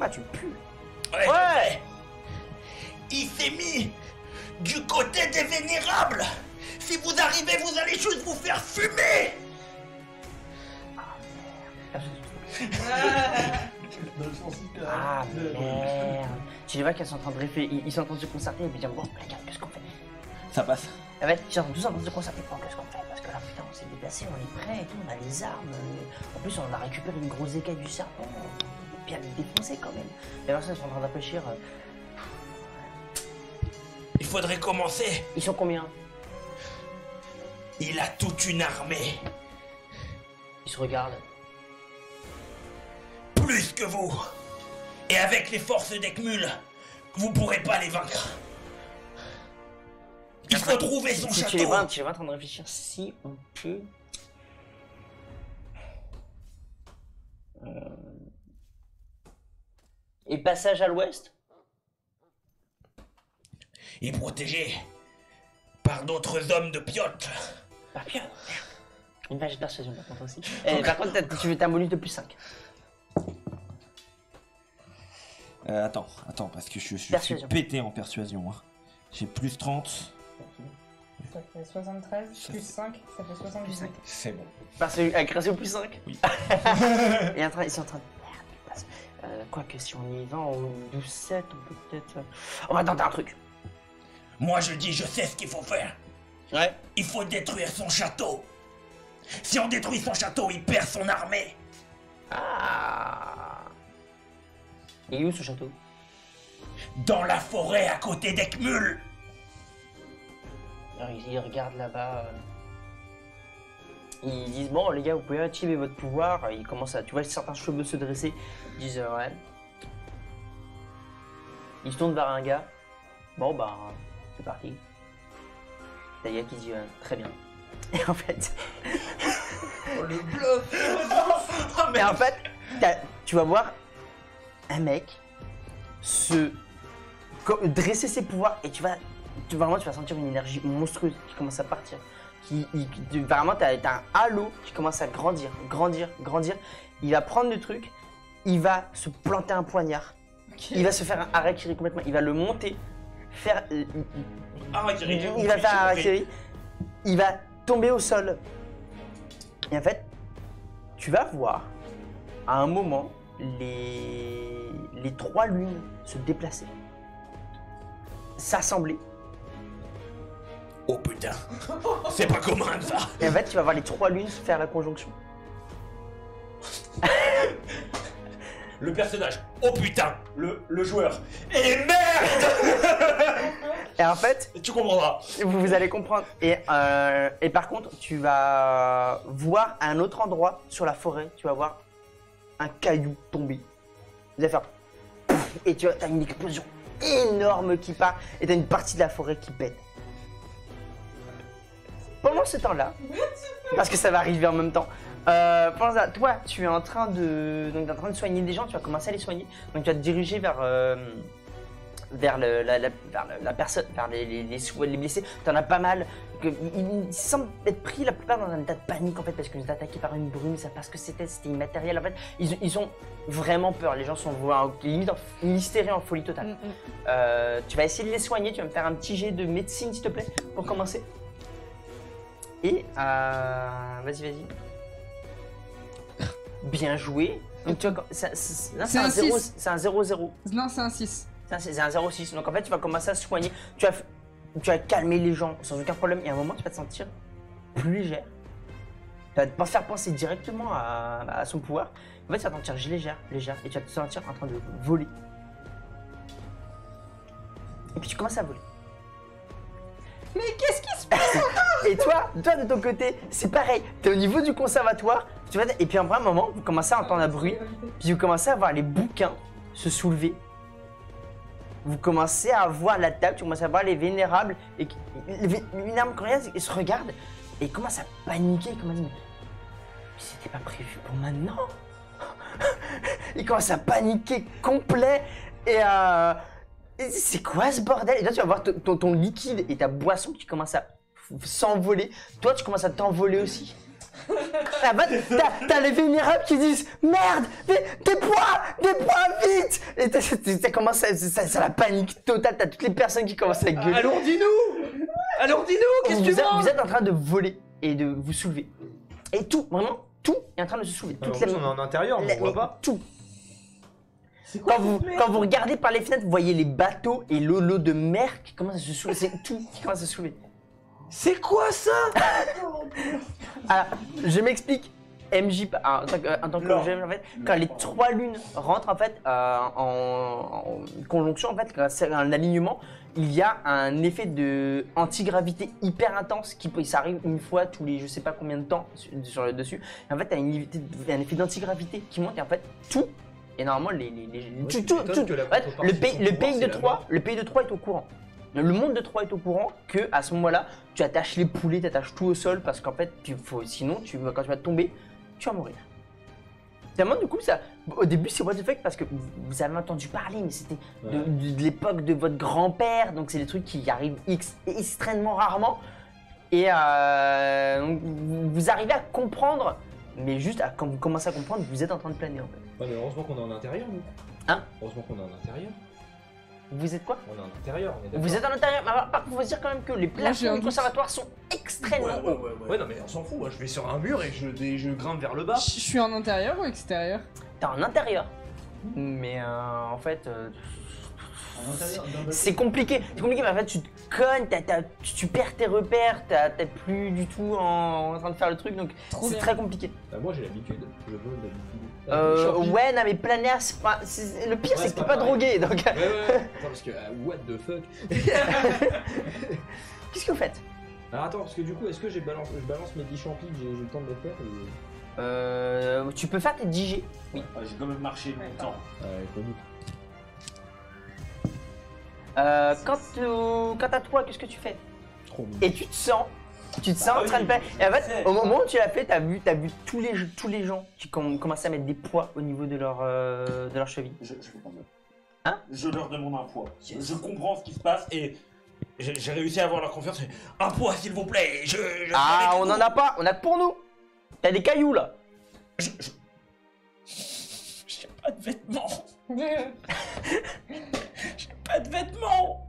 Bah tu pues. Ouais. Il s'est mis du côté des vénérables. Si vous arrivez, vous allez juste vous faire fumer. Ah merde. Tu les vois qu'elles sont en train de réfléchir, ils sont en train de se concerter et puis dire bon, les gars, qu'est-ce qu'on fait? Ça passe. Ah ouais, ils sont tous en train de se concerter, bon, qu'est-ce qu'on fait? Parce que là, putain, on s'est déplacé, on est prêt et tout, on a les armes. En plus, on a récupéré une grosse écaille du serpent. On peut bien les défoncer quand même. Et alors ça, ils sont en train de réfléchir. Il faudrait commencer. Ils sont combien? Il a toute une armée. Ils se regardent. Plus que vous. Et avec les forces d'Ekmul, vous pourrez pas les vaincre. Il faut trouver son Si château. tu les vois en train de réfléchir si on peut. Et passage à l'ouest? Et protégé par d'autres hommes de Piotr. Ah bien. Une page de persuasion par contre aussi. Et par contre, tu veux ta bonus de plus 5. Attends, parce que je suis Persuasion. pété en persuasion. Hein. J'ai plus 30. Ça fait 73, plus 5, ça fait 78. C'est bon. Parce qu'avec ratio plus 5. Oui. Et ils sont en train de. Merde, quoique si on y va au 12-7, on peut peut-être. On va tenter un truc. Moi je dis, je sais ce qu'il faut faire. Ouais. Il faut détruire son château. Si on détruit son château, il perd son armée. Ah. Et où ce château? Dans la forêt à côté d'Ekmul. Alors ils regardent là-bas. Ils disent bon les gars, vous pouvez activer votre pouvoir. Ils commencent à, tu vois certains cheveux se dresser. Ils disent ouais. Ils se tournent vers un gars. Bon bah c'est parti. T'as le gars qui dit très bien. Et en fait. Oh, le bluff. Mais en fait, tu vas voir un mec dresser ses pouvoirs et tu vas sentir une énergie monstrueuse qui commence à partir. Vraiment, t'as un halo qui commence à grandir. Il va prendre le truc, il va se planter un poignard. Il va se faire un harakiri complètement. Il va le monter, il va faire un harakiri. Il va tomber au sol. Et en fait, tu vas voir à un moment les trois lunes se déplacer, s'assembler. Oh putain, c'est pas commun ça. Et en fait, tu vas voir les trois lunes faire la conjonction. Le personnage. Oh putain, Le joueur. et merde. Et en fait, Tu comprendras. vous allez comprendre. Et par contre, tu vas voir à un autre endroit sur la forêt, tu vas voir un caillou tomber. Vous allez faire pouf, et tu as une explosion énorme qui part et tu as une partie de la forêt qui pète. Pendant ce temps-là, parce que ça va arriver en même temps, pendant ça, toi, tu es en train de soigner des gens, tu vas commencer à les soigner. Donc tu vas te diriger vers la personne, vers les blessés. Tu en as pas mal. Ils semblent être pris la plupart dans un état de panique en fait parce qu'ils sont attaqués par une brume, ça parce que c'était immatériel en fait. Ils ont vraiment peur, les gens sont limite en hystérie, en folie totale. Tu vas essayer de les soigner, tu vas me faire un petit jet de médecine s'il te plaît pour commencer. Et vas-y. Bien joué. Donc tu vois, c'est un 6. 0-0. Non, c'est un 6. C'est un 0-6. Donc en fait, tu vas commencer à soigner. Tu vas calmer les gens sans aucun problème. Et à un moment, tu vas te sentir plus légère. Tu vas te faire penser directement à son pouvoir. En fait, tu vas te sentir légère. Et tu vas te sentir en train de voler. Et puis tu commences à voler. Mais qu'est-ce qui se passe? Et toi, de ton côté, c'est pareil. T'es au niveau du conservatoire. Tu vois, et puis à un moment, vous commencez à entendre la bruit, puis vous commencez à voir les bouquins se soulever. Vous commencez à voir la table, tu commences à voir les vénérables, et les vénérables coréens, ils se regardent, et ils commencent à paniquer, ils commencent à dire, mais c'était pas prévu pour maintenant. Ils commencent à paniquer complet, et c'est quoi ce bordel? Et là, tu vas voir ton liquide et ta boisson qui commence à s'envoler. Toi, tu commences à t'envoler aussi. Ah bah, t'as les vénérables qui disent merde, des poids, vite! Et ça commence c'est la panique totale, t'as toutes les personnes qui commencent à gueuler. Alors dis-nous, qu'est-ce que tu veux? Vous êtes en train de voler et de vous soulever. Et tout, vraiment, tout est en train de se soulever. En plus, on est en intérieur, on voit pas. Tout. Quand vous regardez par les fenêtres, vous voyez les bateaux et l'eau de mer qui commence à se soulever. C'est tout qui commence à se soulever. C'est quoi ça? Alors, je m'explique. MJ, en tant que GM, en fait, quand les 3 lunes rentrent en fait en conjonction, en fait, quand c'est un alignement, il y a un effet de antigravité hyper intense ça arrive une fois tous les je sais pas combien de temps sur le dessus. Et en fait, t'as un effet d'antigravité qui monte et en fait tout. Et normalement, le pays de Troie est au courant. Le monde de Troie est au courant que à ce moment-là, tu attaches les poulets, tu attaches tout au sol parce qu'en fait, sinon, quand tu vas tomber, tu vas mourir. Tellement du coup, au début, c'est what the fuck parce que vous avez entendu parler, mais c'était de l'époque de votre grand-père, donc c'est des trucs qui arrivent extrêmement rarement. Et donc, vous arrivez à comprendre, mais juste quand vous commencez à comprendre, vous êtes en train de planer en fait. Ouais, mais heureusement qu'on est en intérieur, nous. Hein? Heureusement qu'on est en intérieur. Vous êtes quoi? On est en intérieur, on est d'accord. Vous êtes en intérieur, mais par contre, il faut se dire quand même que les plafonds du conservatoire sont extrêmement hauts. Ouais, non, mais on s'en fout, moi je vais sur un mur et je grimpe vers le bas. Je suis en intérieur ou extérieur? T'es en intérieur. Mais en fait, c'est compliqué. C'est compliqué, mais en fait, tu te cognes, tu perds tes repères, t'es plus du tout en train de faire le truc, donc c'est très compliqué. Bah, moi j'ai l'habitude, je veux d'habitude. Ouais, non, mais planer, le pire, c'est que t'es pas drogué, donc. Ouais. Attends, parce que, what the fuck. Qu'est-ce que vous faites? Alors attends, parce que du coup, est-ce que je balance mes 10 champis que j'ai le temps de les faire Tu peux faire tes 10 G. Oui. J'ai quand même marché longtemps. Quand à toi, qu'est-ce que tu fais? Trop bien. Et tu te sens en train de faire. Et en fait, au moment où tu l'as fait, t'as vu tous les gens qui commençaient à mettre des poids au niveau de leur cheville. Je fais pas mal. Hein? Je leur demande un poids. Je comprends ce qui se passe et j'ai réussi à avoir leur confiance. Un poids, s'il vous plaît. On en a pas, on a que pour nous. T'as des cailloux là. J'ai pas de vêtements. J'ai pas de vêtements.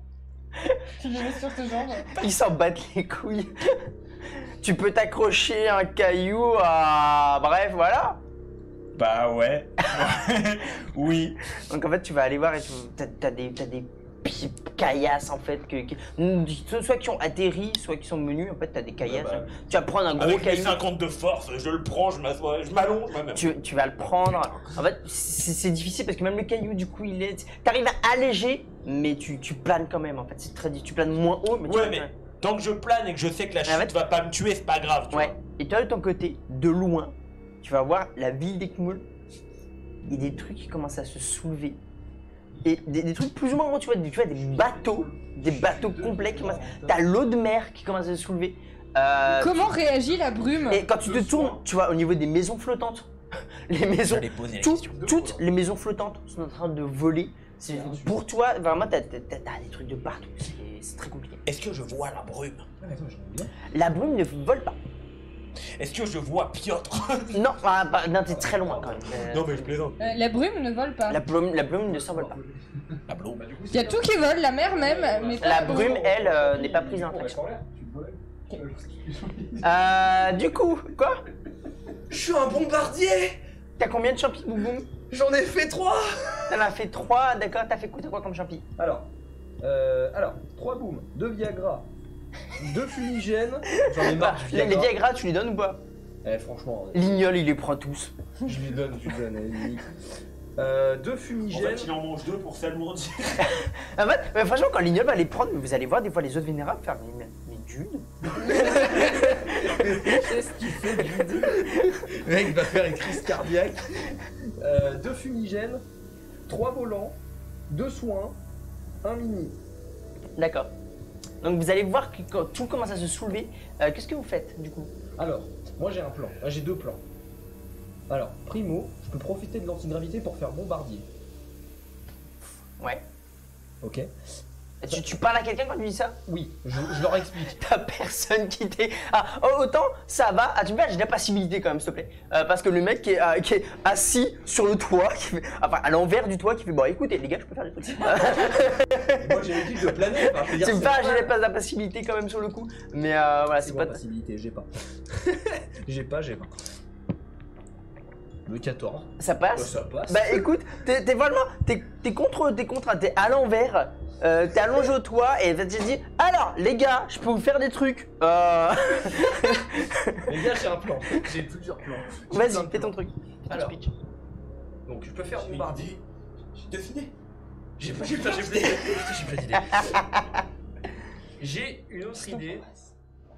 Tu le mets sur tes jambes. Ils s'en battent les couilles. Tu peux t'accrocher un caillou à. Bref, voilà. Bah ouais. Oui. Donc en fait, tu vas aller voir et t'as des caillasses en fait, soit qui ont atterri, soit qui sont menus. En fait, t'as des caillasses. Bah, tu vas prendre un gros avec caillou. mes 50 de force, je le prends, je m'assois, je m'allonge moi-même. Tu vas le prendre. En fait, c'est difficile parce que même le caillou, du coup, t'arrives à alléger, mais tu planes quand même. En fait, c'est très difficile. Tu planes moins haut, mais tu planes quand même. Tant que je plane et que je sais que la chute va pas me tuer, c'est pas grave, tu vois. Et toi, de ton côté, de loin, tu vas voir la ville d'Ekmul et des trucs qui commencent à se soulever. Et des trucs plus ou moins gros, tu vois des bateaux complets qui commencent. T'as l'eau de mer qui commence à se soulever. Comment réagit la brume? Et quand tu te tournes, tu vois, au niveau des maisons flottantes, les maisons, toutes les maisons flottantes sont en train de voler. Pour toi, vraiment, t'as des trucs de partout. C'est très compliqué. Est-ce que je vois la brume? La brume ne vole pas. Est-ce que je vois Piotr? Non, non, t'es très loin quand même. Non, mais je plaisante. La brume ne vole pas. La brume ne s'envole pas. La brume. Il y a tout qui vole, la mer même, mais pas la brume, elle, n'est pas prise en traction. Du coup, quoi? Je suis un bombardier. T'as combien de champis, Bouboum? J'en ai fait 3. T'en as fait 3, d'accord. T'as quoi comme champi? Alors, 3 booms, 2 Viagra, 2 fumigènes. J'en ai marre du Les Viagra. Viagra, tu les donnes ou pas? Franchement. Lignol, il les prend tous. Je lui donne, à la limite. 2 En fumigènes. fait, il en mange 2 pour s'alourdir. En fait, mais franchement, quand Lignol va les prendre, vous allez voir des fois les autres vénérables faire mais Jude. Qu'est-ce qu'il fait, Judy? Le mec va faire une crise cardiaque. 2 fumigènes, 3 volants, 2 soins, 1 mini. D'accord. Donc vous allez voir que quand tout commence à se soulever, qu'est-ce que vous faites du coup? Alors, moi j'ai un plan. J'ai 2 plans. Alors, primo, je peux profiter de l'antigravité pour faire bombardier. Ouais. Ok. Tu parles à quelqu'un quand tu dis ça? Oui, je leur explique. T'as personne qui t'est... Ah, oh, autant ça va. Ah, tu vois, j'ai de la passibilité quand même, s'il te plaît. Parce que le mec qui est assis sur le toit, enfin à l'envers du toit, qui fait bon, écoutez les gars, je peux faire des trucs. Moi j'ai l'habitude de planer. Enfin, je veux dire, C'est pas, j'ai pas de la passibilité quand même sur le coup. Mais voilà, c'est quoi, pas. passibilité, j'ai pas. j'ai pas. Le 14. Ça passe? Ça passe. Bah écoute, t'es vraiment. T'es contre. T'es à l'envers. T'es allongé au toit et tu te dis alors les gars, je peux vous faire des trucs. Les gars, j'ai un plan. J'ai plusieurs plans. Vas-y, fais ton truc. Alors. Speech. Donc je peux faire bombardier. J'ai deviné. J'ai pas d'idée. J'ai une autre idée.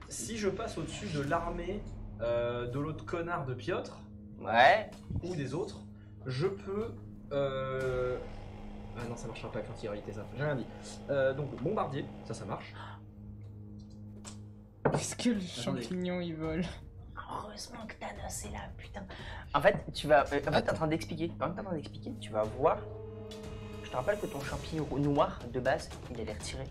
Si je passe au-dessus de l'armée de l'autre connard de Piotr Ouais. ou des autres, je peux. Ah non, ça marchera pas avec l'antigravité, ça. J'ai rien dit. Donc bombardier, ça marche. Est-ce que le champignon il vole? Heureusement que Thanos est là, putain. En fait, tu vas. En fait, t'es en train d'expliquer. Pendant que t'es en train d'expliquer, tu vas voir. Je te rappelle que ton champignon noir de base, il avait retiré.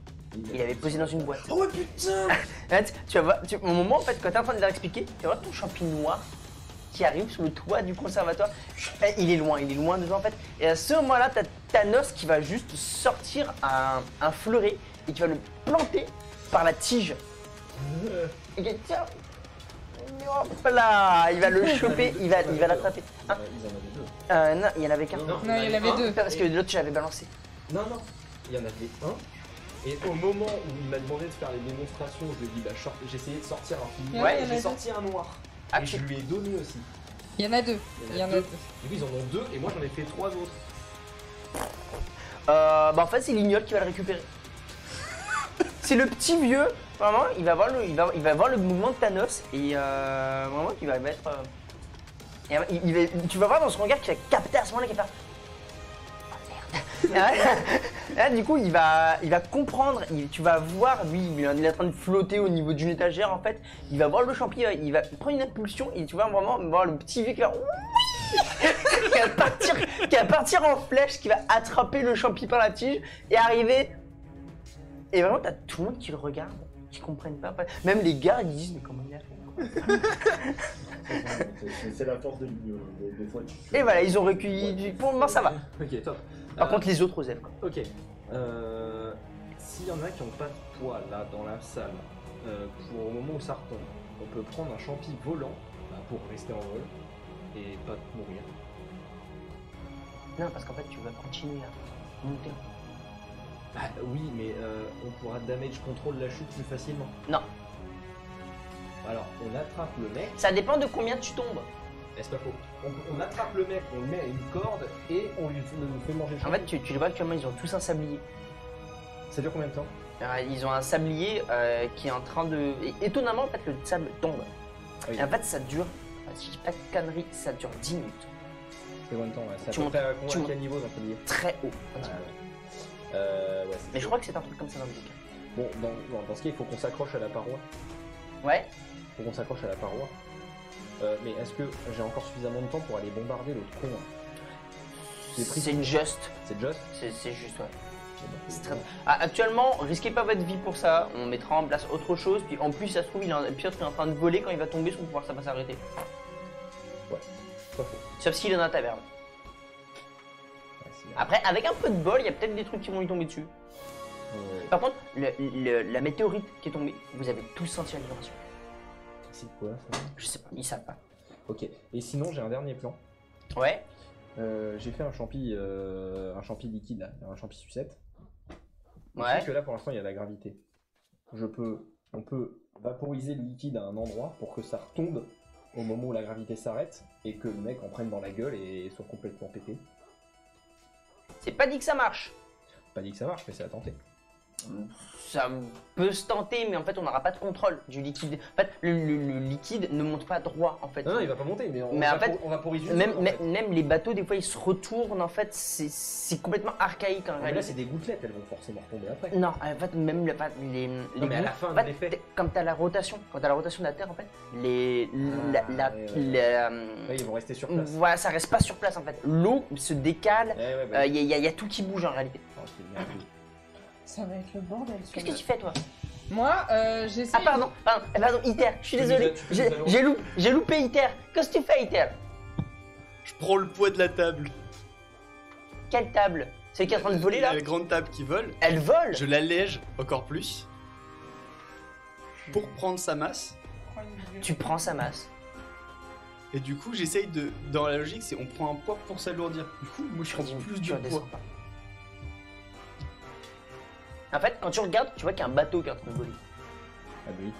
Il avait posé dans une boîte. Oh ouais, putain. En fait, tu vas voir. Au moment en fait, quand t'es en train de leur expliquer, tu vas voir ton champignon noir qui arrive sur le toit du conservatoire. Il est loin devant en fait. Et à ce moment-là, t'as Thanos qui va juste sortir un fleuret et qui va le planter par la tige. Et qui tiens. Hop là, il va le choper, il va l'attraper. Ils en avaient 2. Non, il y en avait qu'un. Non, il y en avait 2. Parce que l'autre, j'avais balancé. Non, il y en avait un. Et au moment où il m'a demandé de faire les démonstrations, je lui ai dit bah j'ai essayé de sortir un film. Ouais, j'ai sorti un noir. Ah, Et je lui ai donné aussi. Il y en a 2. Il y en a 2. Du coup ils en ont 2 et moi j'en ai fait 3 autres. Bah en fait c'est l'ignole qui va le récupérer. C'est le petit vieux, vraiment, il va voir le mouvement de Thanos et vraiment il va mettre. Tu vas voir dans son regard qu'il va capter à ce moment-là qu'il va faire. Oh merde. Là, du coup il va comprendre, tu vas voir, lui il est en train de flotter au niveau d'une étagère en fait, il va voir le champi, il va prendre une impulsion et tu vas vraiment voir le petit vieux qui va. qui va partir en flèche, qui va attraper le champi par la tige et arriver. Et vraiment, t'as tout le monde qui le regarde, qui comprennent pas. Même les gars, ils disent mais comment il a fait? C'est la force de l'union. Des fois, Et voilà, ils ont recueilli. Pour le moment, ça va. Ok, top. Par contre, les autres osent quoi. Ok. S'il y en a qui n'ont pas de poids là dans la salle, pour au moment où ça retombe, on peut prendre un champi volant pour rester en vol et pas mourir. Non, parce qu'en fait, tu vas continuer à monter. Bah oui, mais on pourra damage control la chute plus facilement. Non. Alors, on attrape le mec. Ça dépend de combien tu tombes. C'est pas faux. On attrape le mec, on le met à une corde et on lui fait manger le En fait, tu le vois actuellement, ils ont tous un sablier. Ça dure combien de temps? Ils ont un sablier qui est en train de. Et étonnamment, en fait, le sable tombe. Oui. Et en fait, ça dure. Si je dis pas de conneries, ça dure 10 minutes. C'est combien de temps? C'est à Tu peu montes- près à tu quel niveau dans ce billet? Très haut. Ouais, c'est Mais je crois que c'est un truc comme ça dans le bouquin. Bon, dans ce cas, il faut qu'on s'accroche à la paroi. Ouais. Faut qu'on s'accroche à la paroi. Mais est-ce que j'ai encore suffisamment de temps pour aller bombarder l'autre con? C'est une juste. C'est just? C'est juste, ouais. C'est très... actuellement, risquez pas votre vie pour ça. On mettra en place autre chose. Puis en plus, ça se trouve, Piotr est en train de voler quand il va tomber. Son pouvoir, ça va s'arrêter. Ouais, pas faux. Sauf s'il est dans la taverne. Ouais, Après, avec un peu de bol, il y a peut-être des trucs qui vont lui tomber dessus. Par contre, la météorite qui est tombée, vous avez tous senti la vibration. C'est quoi ça? Je sais pas, ils savent pas. Ok, et sinon j'ai un dernier plan. Ouais. J'ai fait un champi liquide là, un champi sucette. Ouais. Je sais que là pour l'instant il y a la gravité. On peut vaporiser le liquide à un endroit pour que ça retombe au moment où la gravité s'arrête et que le mec en prenne dans la gueule et soit complètement pété. C'est pas dit que ça marche. Pas dit que ça marche, mais c'est à tenter. Ça peut se tenter, mais en fait, on n'aura pas de contrôle du liquide. En fait, le liquide ne monte pas droit, en fait. Non, il va pas monter, mais Mais en fait, on vaporise juste. Même, en fait. même les bateaux, des fois, ils se retournent, en fait, c'est complètement archaïque en Mais là, réalité. c'est des gouttelettes, elles vont forcément retomber après. Non, en fait, même les mais à la gouttes, fin en de fait, l'effet. comme tu as la rotation, quand tu la rotation de la Terre, en fait, les, Ouais, ils vont rester sur place. voilà, ça reste pas sur place, en fait. L'eau se décale, Ouais, il y a tout qui bouge en réalité. Oh, c'est merveilleux. Ça va être le bordel. Qu'est-ce que tu fais, toi? Moi, j'essaie. Ah, pardon, Iter, je suis Tu nous désolé. as- tu nous as- J'ai loupé Iter. Qu'est-ce que tu fais, Iter? Je prends le poids de la table. Quelle table? C'est qui est en train de voler là? La grande table qui vole. Elle vole? Je l'allège encore plus. Pour prendre sa masse. Tu prends sa masse. Et du coup, j'essaye de. Dans la logique, c'est on prend un poids pour s'alourdir. Du coup, moi je prends plus Tu de redescends poids. pas. En fait, quand tu regardes, tu vois qu'il y a un bateau qui est en train de voler. Ah, bah oui.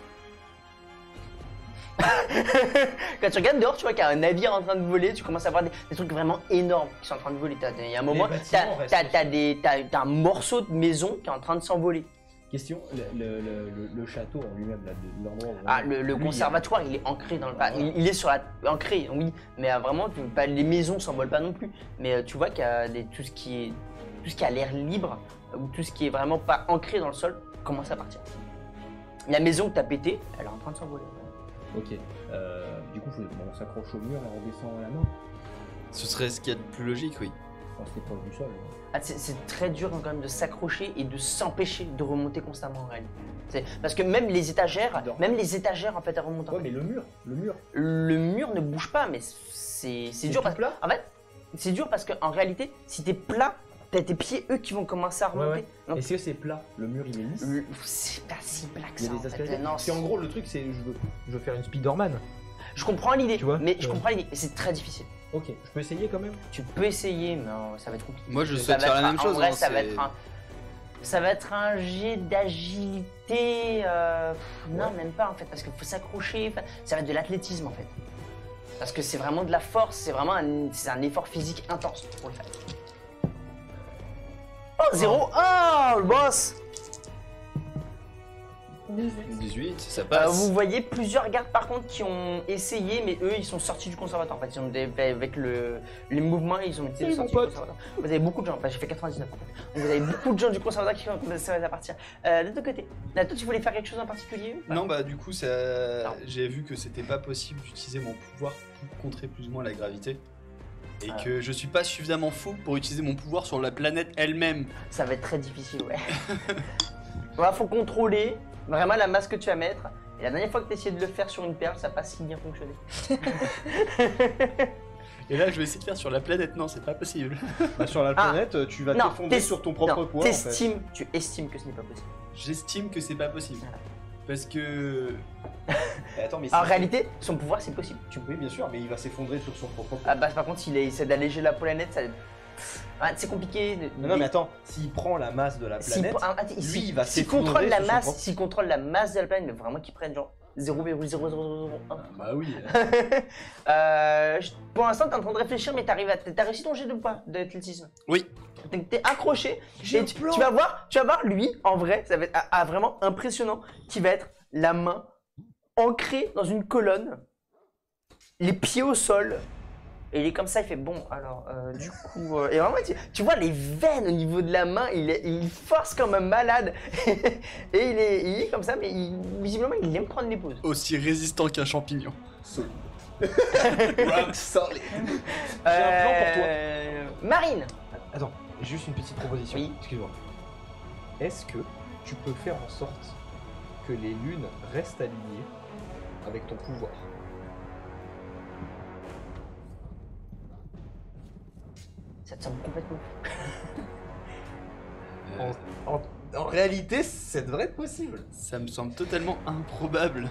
Quand tu regardes dehors, tu vois qu'il y a un navire en train de voler, tu commences à voir des trucs vraiment énormes qui sont en train de voler. Il y a un moment, bâtiments restent t'as un morceau de maison qui est en train de s'envoler. Question, le château en lui-même, là, de l'endroit où on Ah, est, le lui, conservatoire, il est ancré dans le. Il est sur la. Ancré, oui, mais vraiment, les maisons s'envolent pas non plus. Mais tu vois qu'il y a tout ce qui est à l'air libre, ou tout ce qui est vraiment pas ancré dans le sol, commence à partir. La maison que t'as pétée, elle est en train de s'envoler. Ok. Du coup, on s'accroche au mur et on descend la main. Ce serait ce qu'il y a de plus logique, oui. On se proche du sol. Ah, c'est très dur quand même de s'accrocher et de s'empêcher de remonter constamment en réalité. Parce que même les étagères en fait elles remontent. Ouais, mais le mur. Le mur ne bouge pas, mais c'est dur parce que plat. en fait c'est dur parce qu'en réalité si t'es plat, t'as tes pieds eux qui vont commencer à remonter. Ouais. Donc, Est-ce que c'est plat? Le mur, il est lisse. c'est pas si plat que Il y ça. a En des aspects. fait. Non, Parce qu'en gros, le truc, c'est je veux faire une Spider-Man. je comprends l'idée, Tu vois mais je Ouais. comprends l'idée, mais c'est très difficile. Ok, je peux essayer quand même. Tu peux essayer, mais ça va être compliqué. Moi je Ça souhaite va faire être la même en chose. vrai, hein, ça va c'est- être un. Ça va être un jet d'agilité. Non, même pas en fait, parce qu'il faut s'accrocher. Ça va être de l'athlétisme en fait. Parce que c'est vraiment de la force, c'est vraiment c'est un effort physique intense pour le faire. Oh, 0, le boss! 18, ça passe. Vous voyez plusieurs gardes par contre qui ont essayé, mais eux ils sont sortis du conservatoire. En fait, ils ont avec les mouvements, ils ont été sortis du conservatoire. Vous avez beaucoup de gens, j'ai fait 99 en fait. Donc vous avez beaucoup de gens du conservatoire qui ont commencé à partir. De ton côté, toi tu voulais faire quelque chose en particulier? Non, bah du coup, Non. j'ai vu que c'était pas possible d'utiliser mon pouvoir pour contrer plus ou moins la gravité. Et Ah. que je suis pas suffisamment fou pour utiliser mon pouvoir sur la planète elle-même. Ça va être très difficile, ouais. Voilà, faut contrôler vraiment la masse que tu vas mettre. Et la dernière fois que tu essayé de le faire sur une perle, ça n'a pas si bien fonctionné. Et là, je vais essayer de faire sur la planète. Non, c'est pas possible. Bah, sur la planète, tu vas Non, t'effondrer sur ton propre poids. En fait. Tu estimes que ce n'est pas possible. J'estime que c'est pas possible. Voilà. Parce que. Attends, mais En réalité, son pouvoir c'est possible. Oui, bien sûr, mais il va s'effondrer sur son propre poids. Ah bah, par contre, s'il essaie d'alléger la planète, ça. C'est compliqué. Non, mais attends, s'il prend la masse de la planète, lui, il va s'il s'effondrer contrôle la sur son masse, propre- s'il contrôle la masse de la planète, mais vraiment qu'il prenne genre 0,0001. Bah oui. Pour l'instant, t'es en train de réfléchir, mais t'as réussi ton jet de poids d'athlétisme. Oui. T'es accroché. J'ai Et un tu plan. vas voir, lui, en vrai, ça va être vraiment impressionnant, qui va être la main ancrée dans une colonne, les pieds au sol. Et il est comme ça, il fait bon, alors du coup. Et vraiment, tu vois les veines au niveau de la main, il force comme un malade. Et il est comme ça, mais visiblement, il aime prendre les pauses. Aussi résistant qu'un champignon. Rock solid. J'ai un plan pour toi. Marine. Attends, juste une petite proposition. Oui. Excuse-moi. Est-ce que tu peux faire en sorte que les lunes restent alignées avec ton pouvoir? Ça te semble complètement fou. En réalité, ça devrait être possible. Ça me semble totalement improbable.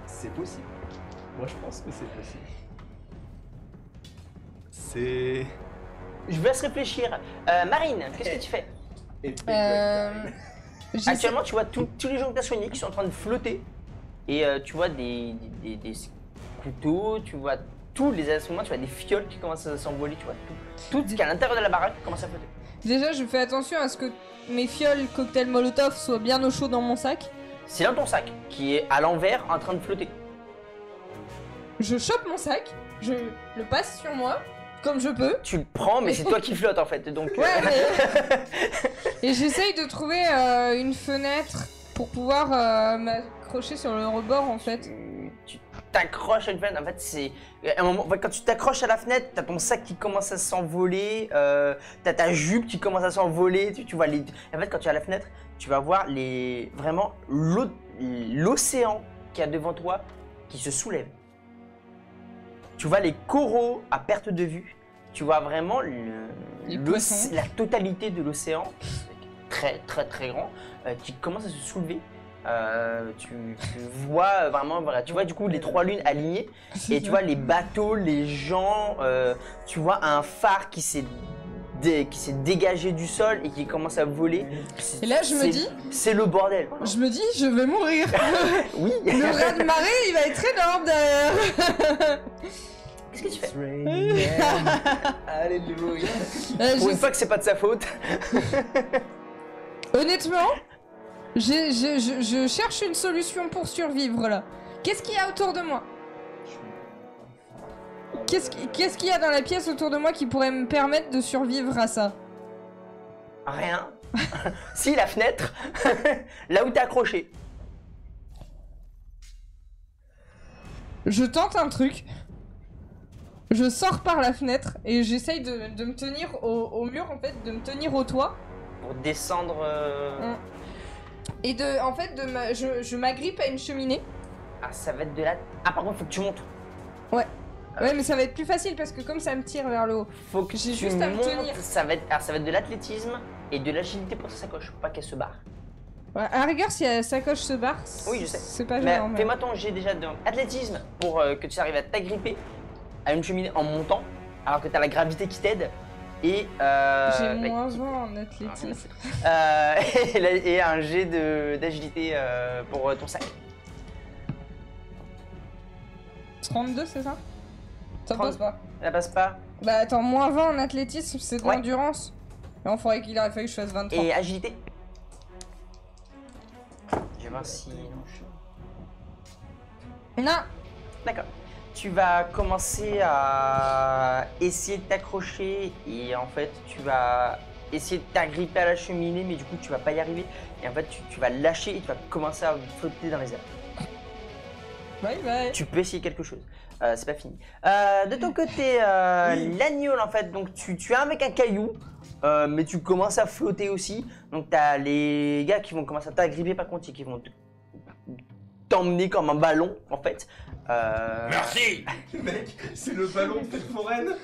C'est possible. Moi, je pense que c'est possible. C'est. Je vous laisse réfléchir. Marine, qu'est-ce que tu fais? J'essaie- Actuellement, tu vois tous les gens que tu as soignés qui sont en train de flotter. Et tu vois des couteaux, tu vois tous les instruments, tu vois des fioles qui commencent à s'envoler, tu vois tout ce qui est à l'intérieur de la baraque commence à flotter. Déjà, je fais attention à ce que mes fioles cocktail molotov soient bien au chaud dans mon sac. C'est dans ton sac, qui est à l'envers en train de flotter. Je chope mon sac, je le passe sur moi, comme je peux. Tu le prends, mais c'est toi qui flottes en fait. Donc, Ouais, mais... Et j'essaye de trouver une fenêtre pour pouvoir m'accrocher sur le rebord en fait. tu t'accroches à une fenêtre. En fait, c'est un moment. Quand tu t'accroches à la fenêtre, t'as ton sac qui commence à s'envoler, t'as ta jupe qui commence à s'envoler. Tu vois les. En fait, quand tu es à la fenêtre, tu vas voir vraiment l'océan qu'il y a devant toi qui se soulève. Tu vois les coraux à perte de vue. Tu vois vraiment la totalité de l'océan, très très très grand, qui commence à se soulever. Tu vois vraiment, tu vois du coup les trois lunes alignées et tu vois les bateaux, les gens, tu vois un phare qui s'est dégagé du sol et qui commence à voler. Et là je me dis, c'est le bordel. Je vais mourir. Oui. Le raz de marée il va être énorme derrière. Qu'est-ce que tu fais? Alléluia. Pour une fois que c'est pas de sa faute. Honnêtement, je cherche une solution pour survivre là. Qu'est-ce qu'il y a autour de moi? Qu'est-ce qu'il y a dans la pièce autour de moi qui pourrait me permettre de survivre à ça? Rien. Si, la fenêtre. Là où t'es accroché. Je tente un truc. Je sors par la fenêtre et j'essaye de me tenir au mur en fait, de me tenir au toit. Pour descendre. Et je m'agrippe à une cheminée. Ah, ça va être de la. Ah, par contre, faut que tu montes. Ouais. Ouais, mais ça va être plus facile parce que comme ça me tire vers le haut. Faut que J'ai tu juste à me montes. tenir. Ça va être de l'athlétisme et de l'agilité pour sa sacoche, pour pas qu'elle se barre. Ouais, à la rigueur, si la sacoche se barre, Oui, je sais. c'est pas Mais gênant. mais- fais-moi ton jet déjà de athlétisme pour que tu arrives à t'agripper à une cheminée en montant, alors que t'as la gravité qui t'aide. Et J'ai moins 20 en athlétisme. et un jet d'agilité pour ton sac. 32, c'est ça? Ça 30. passe pas. Ça passe pas. Bah attends, moins 20 en athlétisme, c'est de Ouais. l'endurance. Non, faudrait qu'il aurait fallu que je fasse 23. Et agilité. Je vais voir si. Non. D'accord. Tu vas commencer à essayer de t'accrocher et en fait tu vas essayer de t'agripper à la cheminée mais du coup tu vas pas y arriver et en fait tu vas lâcher et tu vas commencer à flotter dans les airs. Bye bye. Tu peux essayer quelque chose. C'est pas fini. De ton côté, l'agneau en fait, donc tu es avec un caillou, mais tu commences à flotter aussi. Donc t'as les gars qui vont commencer à t'agripper par contre et qui vont t'emmener comme un ballon en fait. Merci. Mec, c'est le ballon de fête foraine.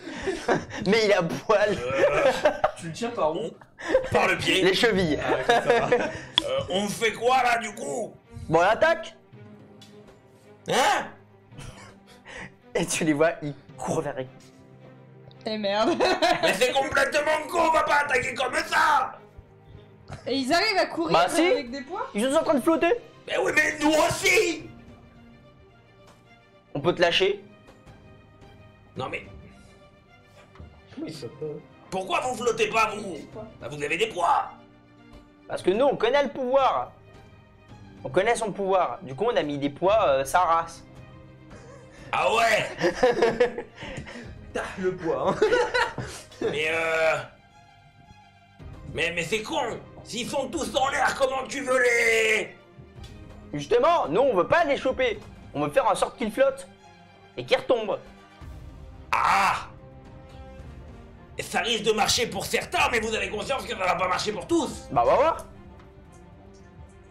Mais il est à poil, Tu le tiens par où? Par le pied. les chevilles. Ah, ok, ça va. On fait quoi là du coup? Bon, on attaque. Hein? Et tu les vois, ils courent vers eux. Et merde. Mais c'est complètement con, on va pas attaquer comme ça. Et ils arrivent à courir Bah, si. avec des poids? Ils sont en train de flotter. Mais oui, mais nous aussi. On peut te lâcher. Non mais Comment il s'appelle? pourquoi vous flottez pas vous? Bah, vous avez des poids. Parce que nous, on connaît le pouvoir. On connaît son pouvoir. Du coup, on a mis des poids sa race. Ah ouais. Le poids, hein. Mais Mais c'est con. S'ils sont tous en l'air, comment tu veux les... Justement, nous, on veut pas les choper. On veut faire en sorte qu'ils flottent. Et qu'ils retombent. Ah. Et ça risque de marcher pour certains, mais vous avez conscience que ça va pas marcher pour tous. Bah, on va voir.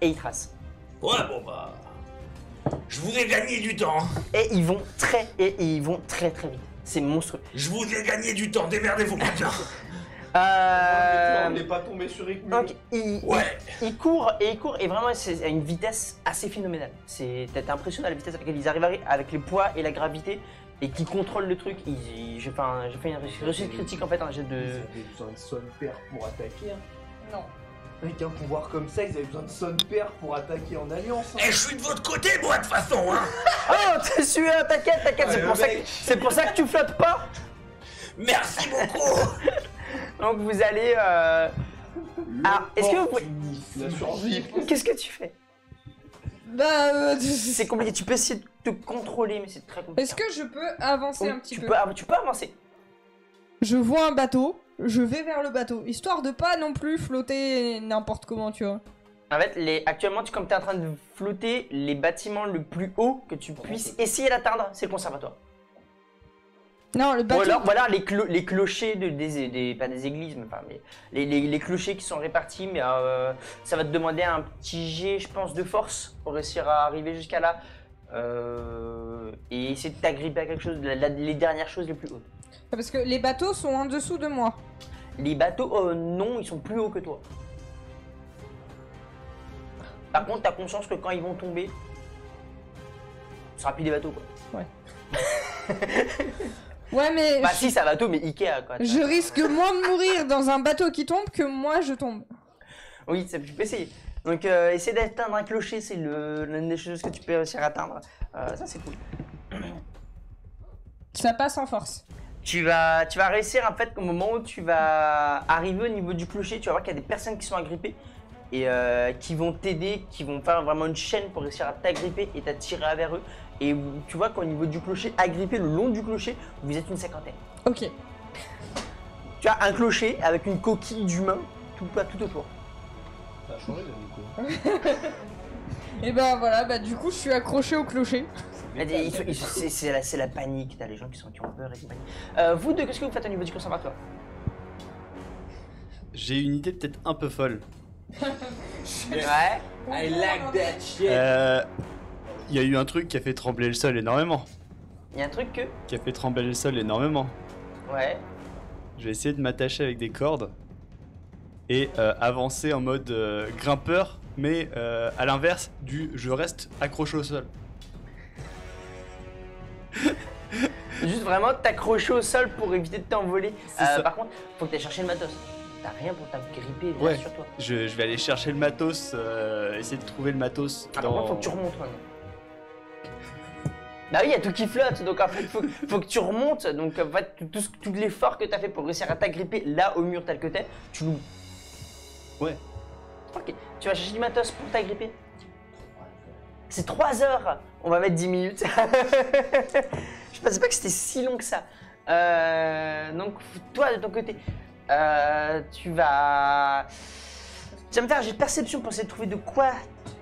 Et ils tracent. Ouais, bon bah... Je vous ai gagné du temps. Et ils vont très très vite. C'est monstrueux. Je vous ai gagné du temps, démerdez-vous maintenant. On n'est pas tombé sur Rick. Donc, Ouais. ils courent et vraiment c'est à une vitesse assez phénoménale. T'es impressionné à la vitesse à laquelle ils arrivent avec les poids et la gravité et qui contrôlent le truc. J'ai fait une réussite critique en fait, un jet de... Ils avaient besoin de son père pour attaquer. Hein. Non. Avec un pouvoir comme ça, ils avaient besoin de son père pour attaquer en alliance. Hein. Et je suis de votre côté, moi, de toute façon, hein. Oh, t'es sûr, t'inquiète, Ouais, c'est pour ça que tu flottes pas. Merci beaucoup. Donc vous allez... Alors, est-ce que vous... La survie. Qu'est-ce que tu fais? Bah, C'est compliqué, tu peux essayer de te contrôler, mais c'est très compliqué. est-ce que je peux avancer Oui, un petit tu peu? peux avancer. Je vois un bateau, je vais vers le bateau, histoire de pas non plus flotter n'importe comment, tu vois. En fait, actuellement, comme tu es en train de flotter, les bâtiments le plus haut que tu puisses essayer d'atteindre, c'est le conservatoire. Non, le bateau. Ou alors les clochers pas des églises, mais enfin, mais les clochers qui sont répartis, mais ça va te demander un petit jet, je pense, de force pour réussir à arriver jusqu'à là. Et essayer de t'agripper à quelque chose, les dernières choses les plus hautes. Parce que les bateaux sont en dessous de moi. Les bateaux, non, ils sont plus hauts que toi. Par contre, t'as conscience que quand ils vont tomber, ce sera plus des bateaux, quoi. Ouais, mais. Bah si, c'est un bateau, mais Ikea, quoi. Je risque moins de mourir dans un bateau qui tombe que moi je tombe. Oui, tu peux essayer. Donc, essayer d'atteindre un clocher, c'est l'une des choses que tu peux réussir à atteindre. Ça, c'est cool. Ça passe en force. Tu vas réussir, en fait, au moment où tu vas arriver au niveau du clocher, tu vas voir qu'il y a des personnes qui sont agrippées et qui vont t'aider, qui vont faire vraiment une chaîne pour réussir à t'agripper et t'attirer vers eux. Et tu vois qu'au niveau du clocher, agrippé le long du clocher, vous êtes une cinquantaine. Ok. Tu as un clocher avec une coquille d'humain tout autour. Ça a changé la Nico. Et ben voilà, bah du coup je suis accroché au clocher. C'est la panique, t'as les gens qui ont peur et compagnie. Vous deux, qu'est-ce que vous faites au niveau du conservatoire? J'ai une idée peut-être un peu folle. Ouais. I like that shit. Il y a eu un truc qui a fait trembler le sol énormément. Il y a un truc que... Qui a fait trembler le sol énormément. Ouais. Je vais essayer de m'attacher avec des cordes et avancer en mode grimpeur, mais à l'inverse du je reste accroché au sol. Juste vraiment t'accrocher au sol pour éviter de t'envoler. Ça. Par contre, faut que t'ailles chercher le matos. T'as rien pour t'agripper là Ouais. sur toi. Je vais aller chercher le matos, essayer de trouver le matos. Par contre, faut que tu remontes maintenant. Bah oui, il y a tout qui flotte, donc en fait, faut que tu remontes. Donc en fait, tout l'effort que t'as fait pour réussir à t'agripper là au mur tel que t'es, tu loues. Ouais. Ok, tu vas chercher du matos pour t'agripper. C'est 3 heures. On va mettre 10 minutes. Je pensais pas que c'était si long que ça. Donc toi de ton côté, tu vas me faire un jet de perception pour essayer de trouver de quoi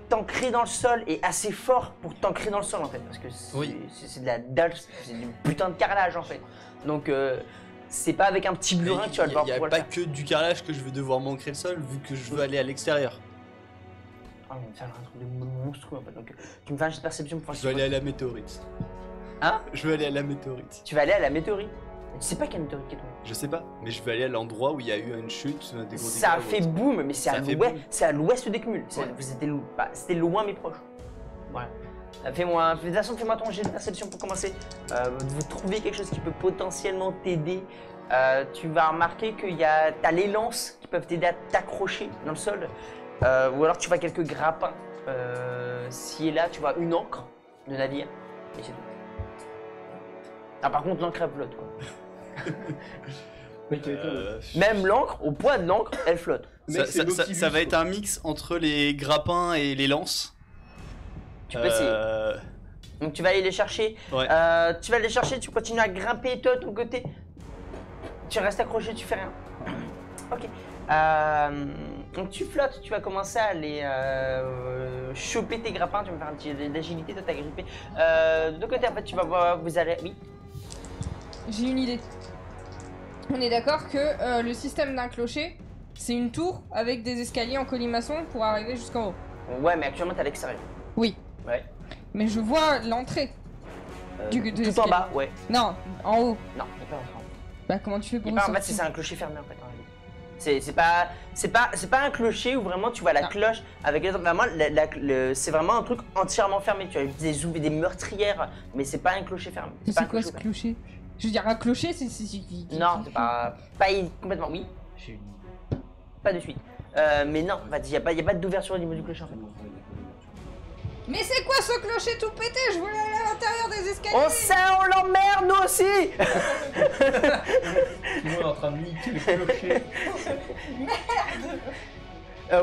t'ancrer dans le sol et assez fort pour t'ancrer dans le sol en fait, parce que c'est de la dalle, c'est du putain de carrelage en fait. Donc c'est pas avec un petit burin que tu vas le voir. Il n'y a pouvoir pas le faire. que du carrelage que je vais devoir m'ancrer le sol vu que je veux aller à l'extérieur. Ah, mais ça a l'air un truc de monstrueux en fait. Donc tu me fais un jet de perception pour voir Je si veux tu aller à la météorite. Hein? Je veux aller à la météorite. Tu vas aller à la météorite. Tu sais pas quelle météorite qui est tombée. Je sais pas, mais je vais aller à l'endroit où il y a eu une chute, des gros Ça a dégâts ou fait autre. boum, mais c'est Ça à fait l'ouest, boum. c'est à l'ouest des cumuls. Ouais. C'était loin mais proche. Voilà. De toute façon, fais-moi ton jet de perception pour commencer. Vous trouvez quelque chose qui peut potentiellement t'aider. Tu vas remarquer t'as les lances qui peuvent t'aider à t'accrocher dans le sol. Ou alors tu vois quelques grappins. Si et là, tu vois une ancre de navire. Et c'est tout. Ah, par contre, l'ancre elle flotte quoi. Même l'ancre, au poids de l'ancre, elle flotte. Ça va être un mix entre les grappins et les lances. Tu peux essayer. Donc tu vas aller les chercher. Ouais. Tu vas les chercher, tu continues à grimper toi de ton côté. Tu restes accroché, tu fais rien. Ok. Donc tu flottes, tu vas commencer à aller choper tes grappins, tu vas me faire un petit d'agilité, toi t'as grippé. De l'autre côté en fait tu vas voir, vous allez... Oui. J'ai une idée. On est d'accord que le système d'un clocher, c'est une tour avec des escaliers en colimaçon pour arriver jusqu'en haut. Ouais mais actuellement t'es à l'extérieur. Oui. Ouais. Mais je vois l'entrée. De Tout en l'escalier. bas, ouais. Non, en haut. Non, il n'est pas en train. Bah comment tu fais pour En fait sortir c'est un clocher fermé en fait en réalité. C'est pas un clocher où vraiment tu vois la Ah. cloche avec les autres. Vraiment, c'est vraiment un truc entièrement fermé. Tu as des meurtrières, mais c'est pas un clocher fermé. Mais pas c'est un quoi ce ouvert. clocher? Je veux dire, un clocher, c'est... Non, c'est pas complètement. Oui, pas de suite. Mais non, en fait, il n'y a pas d'ouverture au niveau du clocher en fait. Mais c'est quoi ce clocher tout pété? Je voulais aller à l'intérieur des escaliers. On sait, on l'emmerde nous aussi. Tout le monde est en train de niquer le clocher.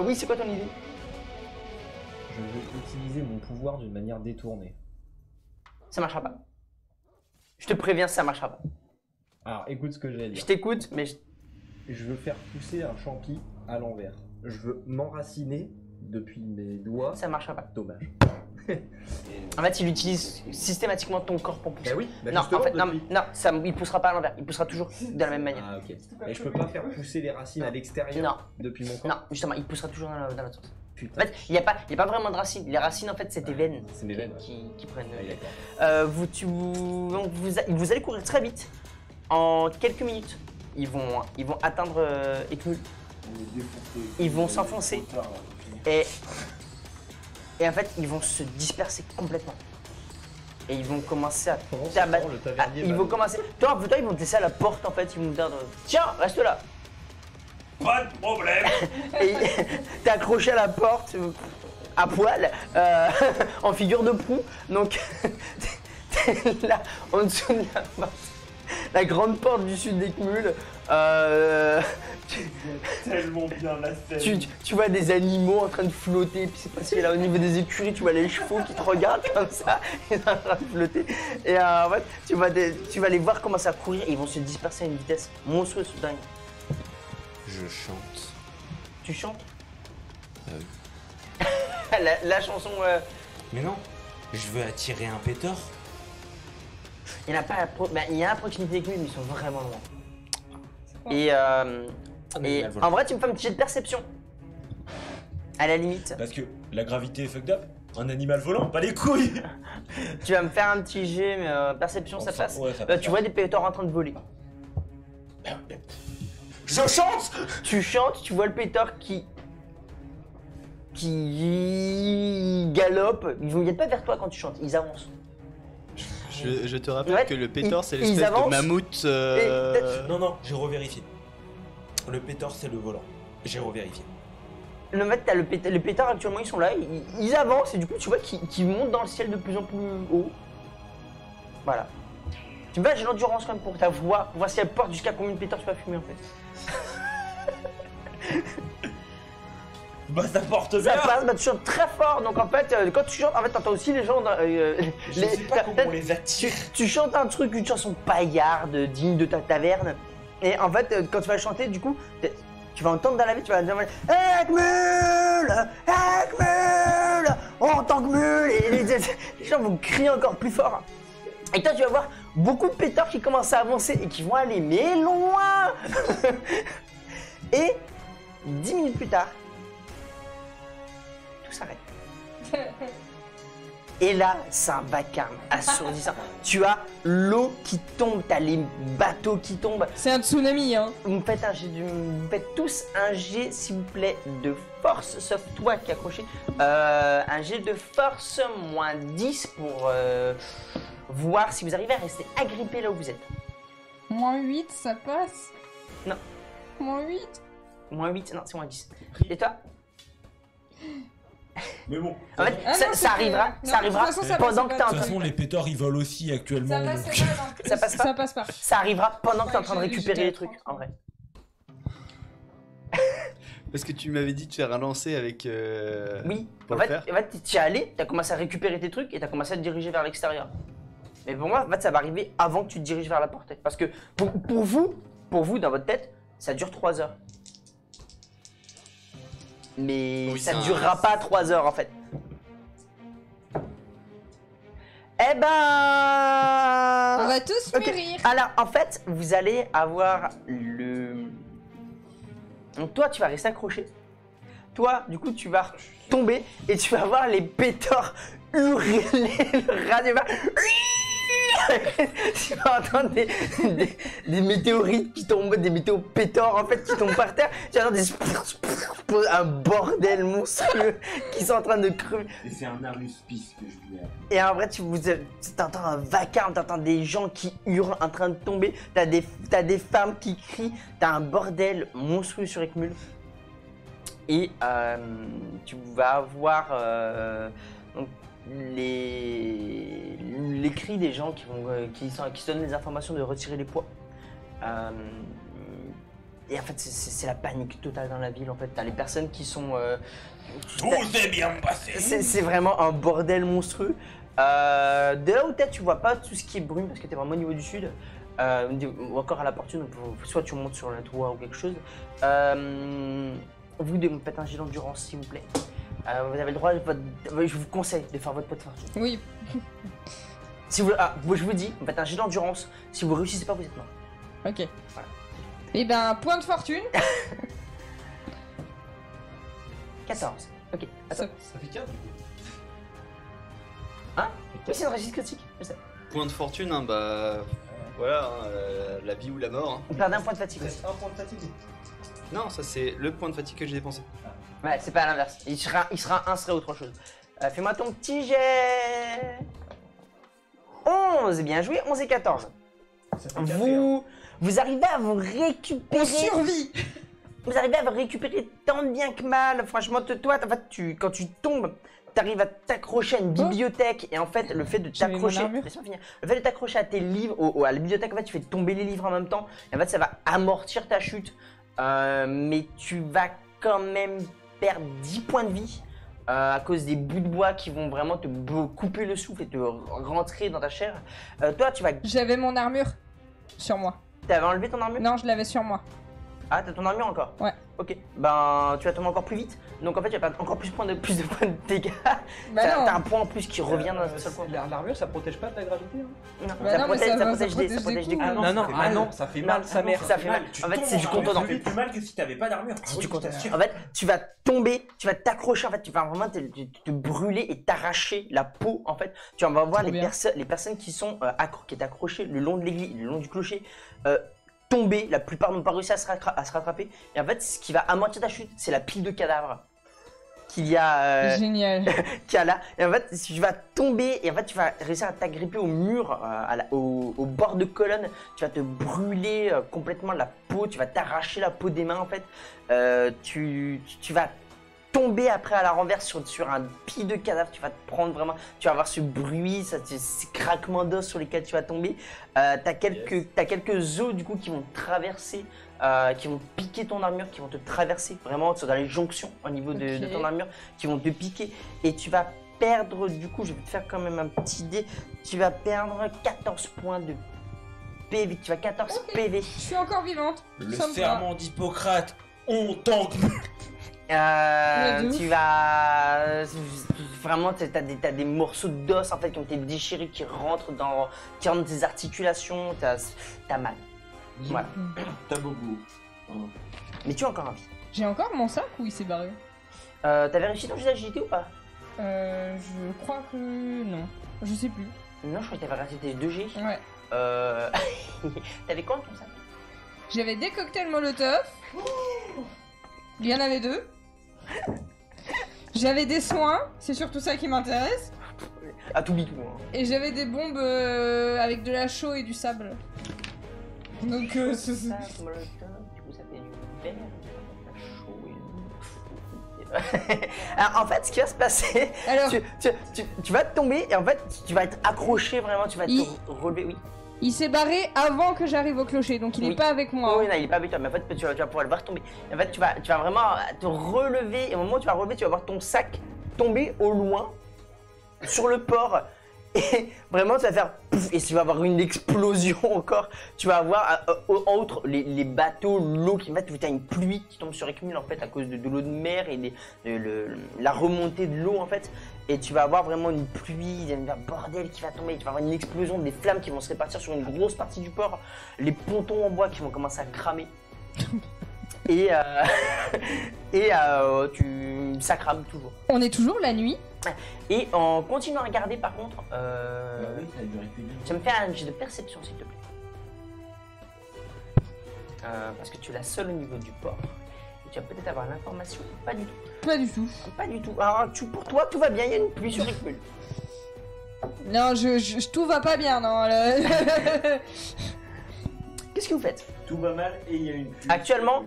Oui, c'est quoi ton idée? Je vais utiliser mon pouvoir d'une manière détournée. Ça marchera pas. Je te préviens, ça marchera pas. Alors écoute ce que j'ai à Je dire. t'écoute, mais Je veux faire pousser un champi à l'envers. Je veux m'enraciner depuis mes doigts. ça marchera pas. Dommage. En fait, il utilise systématiquement ton corps pour pousser. Bah oui, bah non, justement, en fait, non, depuis- non, ça, il poussera pas à l'envers. Il poussera toujours de la même manière. Ah ok. Et je peux pas faire pousser les racines à l'extérieur Non, depuis mon corps. non, justement, il poussera toujours dans l'autre sens. En Putain. fait, il n'y a pas vraiment de racines. Les racines, en fait, c'est tes veines C'est mes veines. qui prennent. Ah, d'accord. Donc vous allez courir très vite. En quelques minutes, ils vont atteindre Ekmul. Ils vont s'enfoncer. Et en fait, ils vont se disperser complètement. Et ils vont commencer à Pendant ce t'abattre. temps, le tavernier Ils va- vont commencer. Toi, ils vont te laisser à la porte en fait. Ils vont te dire tiens, reste là. Pas de problème. Et t'es accroché à la porte à poil, en figure de proue. Donc t'es là en dessous de la porte. La grande porte du sud d'Ekmul. Tellement bien la scène. Tu vois des animaux en train de flotter, puis c'est parce que là au niveau des écuries, tu vois les chevaux qui te regardent comme ça, ils sont en train de flotter. Et en fait, tu vas les voir commencer à courir et ils vont se disperser à une vitesse monstrueuse, dingue. Je chante. Tu chantes Ah oui. la chanson, Mais non, je veux attirer un pétor. il y en a pas il y a un à proximité d'Ekmul, mais ils sont vraiment loin. Et mais elle vole. en vrai, tu me fais un petit jet de perception. À la limite, Parce que la gravité est fucked up. Un animal volant, pas les couilles. tu vas me faire un petit jet, mais perception, ça passe. Ouais, ça passe. Tu vois des pétors en train de voler. Je chante. Tu chantes, tu vois le pétard qui galope. Ils ne viennent pas vers toi quand tu chantes, ils avancent. Je te rappelle Ouais, que le pétor, c'est ils l'espèce de avancent. mammouth. Non, non, j'ai revérifié. Le pétor, c'est le volant. J'ai revérifié. En fait, t'as le pétard actuellement, ils sont là, ils avancent et du coup, tu vois qu'ils montent dans le ciel de plus en plus haut. Voilà. Tu me fais un jet d'endurance quand même pour ta voix, pour voir si elle porte jusqu'à combien de pétards tu vas fumer en fait. Bah, ça porte Ça bien. passe, bah tu chantes très fort, donc en fait, quand tu chantes, en fait, t'entends aussi les gens dans, Je sais pas comment on les attire. tu chantes un truc, une chanson paillarde, digne de ta taverne. Et en fait, quand tu vas chanter, du coup, tu vas entendre dans la vie, tu vas dire Ekmul, Ekmul, en tant que mule. Et les gens vont crier encore plus fort. Et toi, tu vas voir beaucoup de pétards qui commencent à avancer et qui vont aller, mais loin. Et 10 minutes plus tard, tout s'arrête. Et là, c'est un vacarme assourdissant. Tu as l'eau qui tombe, t'as les bateaux qui tombent. C'est un tsunami, hein. Vous faites tous un jet, s'il vous plaît, de force, sauf toi qui es accroché. Un jet de force moins 10 pour voir si vous arrivez à rester agrippé là où vous êtes. Moins 8, ça passe. Non. Moins 8. Moins 8, non, c'est moins 10. Et toi? Mais bon. En fait, Ah ça, non, ça c'est arrivera, que- ça non, arrivera de toute façon, ça pendant passe que pas. t'es en De toute train façon, les pétards ils volent aussi actuellement. Ça passe, donc- ça passe. Ça passe pas Ça passe pas. Ça arrivera pendant que t'es en train de Ouais, récupérer j'ai les trucs, en vrai. Parce que tu m'avais dit de faire un lancer avec. Oui, Pour en le fait, faire. tu y es allé, t'as commencé à récupérer tes trucs et t'as commencé à te diriger vers l'extérieur. Mais pour moi, en fait, ça va arriver avant que tu te diriges vers la porte. Parce que pour vous, dans votre tête, ça dure 3 heures. Mais Oui, ça c'est ne un- durera pas 3 heures en fait. Eh ben... On va tous Ok. mourir. Alors, en fait, vous allez avoir le... Donc toi, tu vas rester accroché. Toi, du coup, tu vas tomber et tu vas voir les pétards hurler, le radio va... Tu vas entendre des météorites qui tombent, des météopétors en fait qui tombent par terre. Tu vas entendre un bordel monstrueux qui sont en train de crever. Et c'est un aruspice que je voulais avoir. Et en vrai, tu entends un vacarme, tu entends des gens qui hurlent en train de tomber, t'as des femmes qui crient, t'as un bordel monstrueux sur Ekmul. Et tu vas avoir... donc, les cris des gens qui se donnent les informations de retirer les poids. Et en fait, c'est la panique totale dans la ville. En fait, t'as les personnes qui sont. Tout s'est bien passé. C'est vraiment un bordel monstrueux. De là où t'es, tu vois pas tout ce qui est brume parce que t'es vraiment au niveau du sud. Ou encore à la porte, donc soit tu montes sur le toit ou quelque chose. Vous me faites un jet d'endurance s'il vous plaît. Vous avez le droit, je vous conseille de faire votre pot de fortune. Oui. Si vous, je vous dis, vous faites un jet d'endurance. Si vous réussissez pas, vous êtes mort. Ok. Voilà. Et ben, point de fortune. 14. Ok. Ça- Ça fait 4 du coup. Oui, c'est une réussite critique. Je sais. Point de fortune, hein, bah. Voilà, hein, la vie ou la mort. hein. On perd un point de fatigue. Reste un point de fatigue. Non, ça c'est le point de fatigue que j'ai dépensé. Ouais, c'est pas à l'inverse. Il sera un serait autre chose. Fais-moi ton petit jet. 11, bien joué. 11 et 14. Ça fait 4 et un. Vous arrivez à vous On récupérer. survit. Vous arrivez à vous récupérer tant bien que mal. Franchement, toi, en fait, quand tu tombes, t'arrives à t'accrocher à une bibliothèque. Et en fait, le fait de J'avais mon t'accrocher. armure. Laisse-moi finir. Le fait de t'accrocher à tes livres, à la bibliothèque, en fait, tu fais tomber les livres en même temps. Et en fait, ça va amortir ta chute. Mais tu vas quand même perdre 10 points de vie. À cause des bouts de bois qui vont vraiment te couper le souffle et te rentrer dans ta chair. Toi, tu vas. J'avais mon armure sur moi. T'avais enlevé ton armure? Non, je l'avais sur moi. Ah, t'as ton armure encore? Ouais. Ok. Ben, tu vas tomber encore plus vite. Donc en fait, tu vas perdre encore plus de points de dégâts. Bah T'as non. un point en plus qui revient dans un seul point. L'armure ça protège pas de la gravité hein. Non, Bah ça non, mais protège, ça ça va, protège ça des, protège ça protège des des coups. coups. Ah non, fait ah mal. non, ça fait mal sa mère. Ça fait mal. Tu En fait, tombes c'est du en armure, contondant. Ça fait plus mal que si t'avais pas d'armure. C'est Ah du oui, contondant. je t'assure. En fait, tu vas tomber, tu vas t'accrocher, en fait, tu vas vraiment te brûler et t'arracher la peau. En fait, tu vas voir Trop bien. les personnes qui sont qui est accrochées le long de l'église, le long du clocher, tomber. La plupart n'ont pas réussi à se rattraper. Et en fait, ce qui va amortir ta chute, c'est la pile de cadavres qu'il y a. Génial. Qu'il y a là. Et en fait, tu vas tomber et en fait, tu vas réussir à t'agripper au mur, au bord de colonne. Tu vas te brûler complètement la peau. Tu vas t'arracher la peau des mains en fait. Tu vas tomber après à la renverse sur un pied de cadavre. Tu vas te prendre vraiment. Tu vas avoir ce bruit, ces craquements d'os sur lesquels tu vas tomber. T'as quelques os du coup qui vont traverser. Qui vont piquer ton armure, qui vont te traverser vraiment dans les jonctions au niveau de ton armure, qui vont te piquer et tu vas perdre, du coup je vais te faire quand même un petit dé, tu vas perdre 14 points de PV, tu vas 14 PV. Je suis encore vivante. Le Ça me va. serment d'Hippocrate, on tank. Mais de ouf. Tu vas vraiment t'as des morceaux d'os en fait qui ont été déchirés, qui rentrent dans tes articulations, t'as mal. Voilà. T'as beaucoup. Mais tu es encore en vie. J'ai encore mon sac ou il s'est barré? T'avais réussi ton jeu d'agilité ou pas? Je crois que non. Je sais plus. Non, je crois que t'avais raté tes 2G. Ouais. T'avais quoi dans ton sac? J'avais des cocktails Molotov. Il y en avait 2. J'avais des soins, c'est surtout ça qui m'intéresse. Ah, tout bitou. Hein. Et j'avais des bombes avec de la chaux et du sable. Donc Ça, Molotov, du coup, ça fait du verre, ça chaud et lourd. Alors, en fait, ce qui va se passer, Alors, tu vas tomber et en fait, tu vas être accroché vraiment, tu vas te relever, oui. il s'est barré avant que j'arrive au clocher, donc il Oui. est pas avec moi. Oui, non, il est pas avec toi, mais en fait, tu vas pouvoir le voir tomber. Et en fait, tu vas vraiment te relever, et au moment où tu vas relever, tu vas voir ton sac tomber au loin, sur le port. Et vraiment, tu vas faire pouf, et tu vas avoir une explosion encore. Tu vas avoir en outre les bateaux, l'eau qui va, tu as une pluie qui tombe sur Ekmul en fait à cause de l'eau de mer et la remontée de l'eau en fait. Et tu vas avoir vraiment une pluie, un bordel qui va tomber. Tu vas avoir une explosion, des flammes qui vont se répartir sur une grosse partie du port, les pontons en bois qui vont commencer à cramer. Ça crame toujours. On est toujours la nuit. Et en continuant à garder, par contre, Bah oui, ça a duré plus d'une. tu vas me faire un jet de perception, s'il te plaît. Parce que tu es la seule au niveau du port. Et tu vas peut-être avoir l'information. Pas du tout. Pas du tout. Pas du tout. Alors, pour toi, tout va bien. Il y a une pluie sur Ekmul. Non, tout va pas bien, non. Qu'est-ce que vous faites? Tout va mal et il y a une pluie. Actuellement,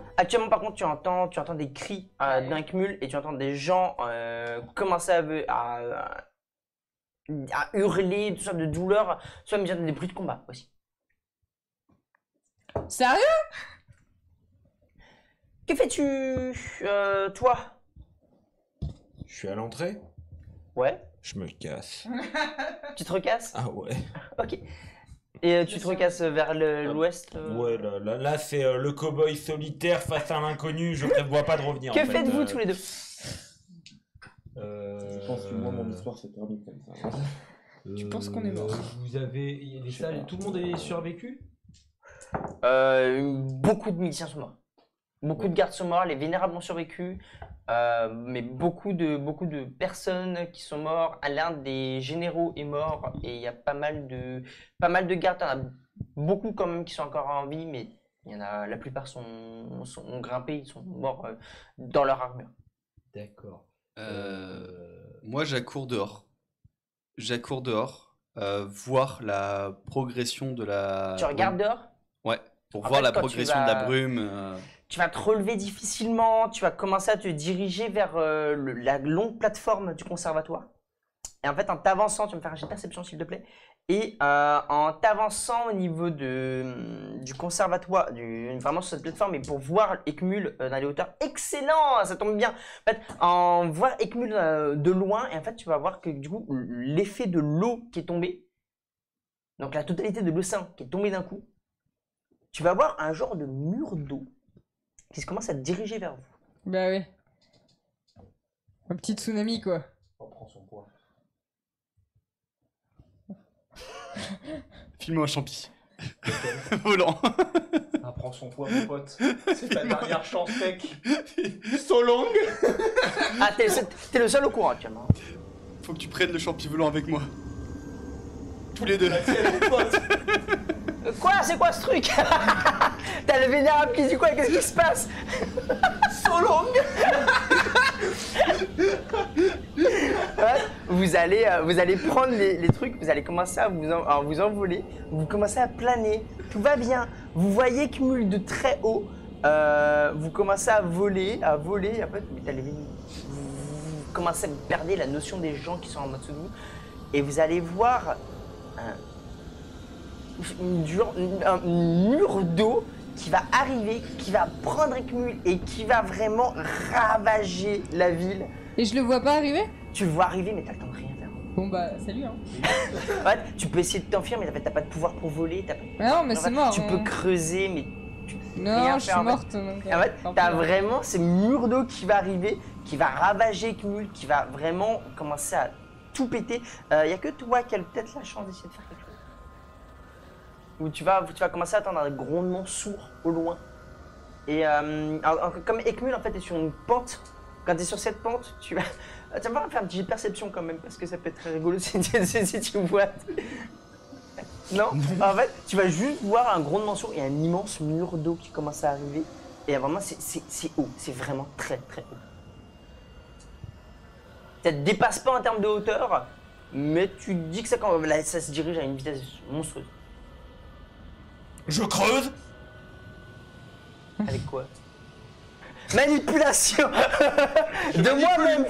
par contre, tu entends des cris d'Ekmul et tu entends des gens commencer à hurler, tout ça de douleur, soit même des bruits de combat aussi. Sérieux? Que fais-tu, toi? Je suis à l'entrée. Ouais, Je me casse. tu te recasses? Ah ouais. Ok. Et tu te recasses vers l'ouest? Ouais, là c'est le cow-boy solitaire face à l'inconnu. Je prévois pas de revenir. Que en fait. faites-vous tous les deux? Je pense que moi, mon histoire s'est terminée comme ça. Tu penses qu'on est mort? Vous avez. Il y a des salles, tout le monde est survécu? Beaucoup de miliciens sont morts. Beaucoup de gardes sont morts, les vénérables ont survécu, mais beaucoup de personnes qui sont mortes. L'un des généraux est mort et il y a pas mal de gardes. Il y en a beaucoup quand même qui sont encore en vie, mais il y en a, la plupart ont grimpé, ils sont morts dans leur armure. D'accord. Moi, j'accours dehors. Voir la progression de la. Tu regardes brume. dehors? Ouais, pour En voir fait, la quand tu progression de vas- la brume. Tu vas te relever difficilement, tu vas commencer à te diriger vers la longue plateforme du conservatoire. Et en fait, en t'avançant, tu vas me faire un jet de perception s'il te plaît. Et en t'avançant au niveau du conservatoire, vraiment sur cette plateforme, et pour voir Ekmul dans les hauteurs, excellent, ça tombe bien. En fait, en voir Ekmul de loin, et en fait, tu vas voir que du coup, l'effet de l'eau qui est tombée, donc la totalité de l'océan qui est tombé d'un coup, tu vas voir un genre de mur d'eau qui se commence à diriger vers vous. Bah oui. Un petit tsunami quoi. On prend son poids. Filme un champi. Volant. Ah, prends son poids, mon pote. C'est ta dernière chance, mec. So long. Ah, t'es le seul au courant actuellement. Faut que tu prennes le champi volant avec moi. Tous les deux. Mon pote. Quoi? C'est quoi ce truc? T'as le vénérable qui dit quoi? Qu'est-ce qui se passe? So long. Ouais, vous allez prendre les trucs, vous allez commencer à vous envoler, vous commencez à planer, tout va bien. Vous voyez Kmul de très haut, vous commencez à voler, et en fait, vous commencez à perdre la notion des gens qui sont en dessous de vous, et vous allez voir un mur d'eau qui va arriver, qui va prendre Ekmul et qui va vraiment ravager la ville. Et je le vois pas arriver? Tu le vois arriver, mais t'as le temps de rien faire. Bon bah salut hein. Ouais, tu peux essayer de t'enfuir, mais en fait, t'as pas de pouvoir pour voler. T'as pas... Ah non mais c'est mort. Tu hein. peux creuser, mais tu peux Non, rien je suis faire, en fait. morte. Donc, En fait, tant t'as pis. vraiment ces murs d'eau qui va arriver, qui va ravager Ekmul, qui va vraiment commencer à tout péter. Y a que toi qui as peut-être la chance d'essayer de faire quelque chose. Où tu vas commencer à entendre un grondement sourd au loin. Et comme Ekmul en fait est sur une pente, quand tu es sur cette pente, tu vas faire un petit jet de perception quand même, parce que ça peut être très rigolo si tu vois. Non, en fait, tu vas juste voir un grondement sourd et un immense mur d'eau qui commence à arriver. Et vraiment, c'est haut, c'est vraiment très très haut. Ça te dépasse pas en termes de hauteur, mais tu te dis que ça se dirige à une vitesse monstrueuse. Je creuse. Avec quoi? Manipulation de moi-même.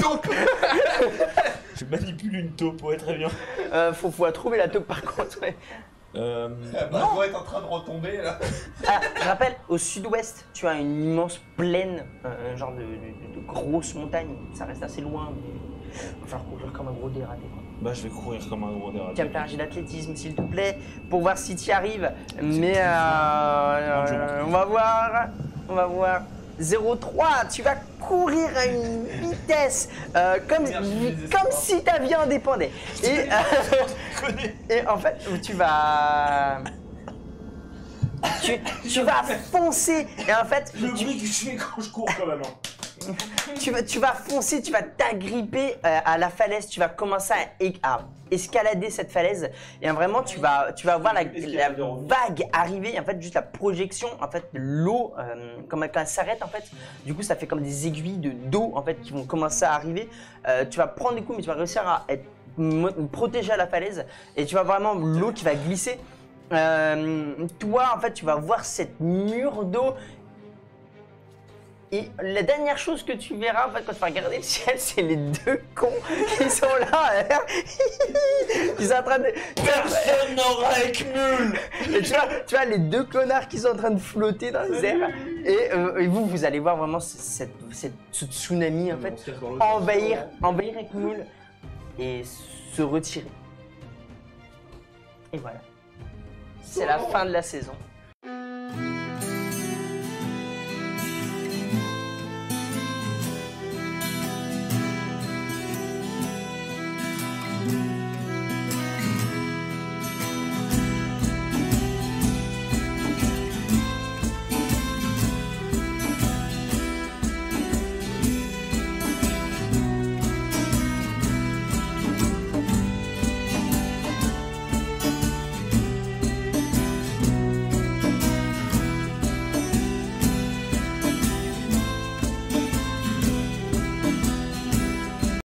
Je manipule une taupe, ouais, très bien. Faut trouver la taupe par contre. Ouais. Elle doit être en train de retomber là. Ah, je rappelle, au sud-ouest, tu as une immense plaine, un genre de grosse montagne. Ça reste assez loin, mais il va falloir courir comme un gros dératé. Quoi. Bah, je vais courir comme un gros dératé. Tu vas me faire un jet d'athlétisme, s'il te plaît, pour voir si tu y arrives. Mais on va voir. 0,3, tu vas courir à une vitesse comme si ta vie en dépendait. Et en fait, tu vas foncer. Et en fait, Le bruit que je fais quand je cours quand même. Hein. tu vas foncer, tu vas t'agripper à la falaise, tu vas commencer à escalader cette falaise et vraiment tu vas voir la vague arriver, en fait juste la projection, en fait l'eau, quand elle s'arrête en fait, du coup ça fait comme des aiguilles d'eau en fait qui vont commencer à arriver, tu vas prendre des coups mais tu vas réussir à être protégé à la falaise et tu vas vraiment l'eau qui va glisser. Toi en fait tu vas voir cette mur d'eau Et la dernière chose que tu verras en fait, quand tu vas regarder le ciel, c'est les deux cons qui sont là. Ils sont en train de. Personne n'aura Ekmul. Et tu vois les deux connards qui sont en train de flotter dans les airs. Et vous allez voir vraiment ce tsunami en fait envahir Ekmul et se retirer. Et voilà. C'est la fin de la saison.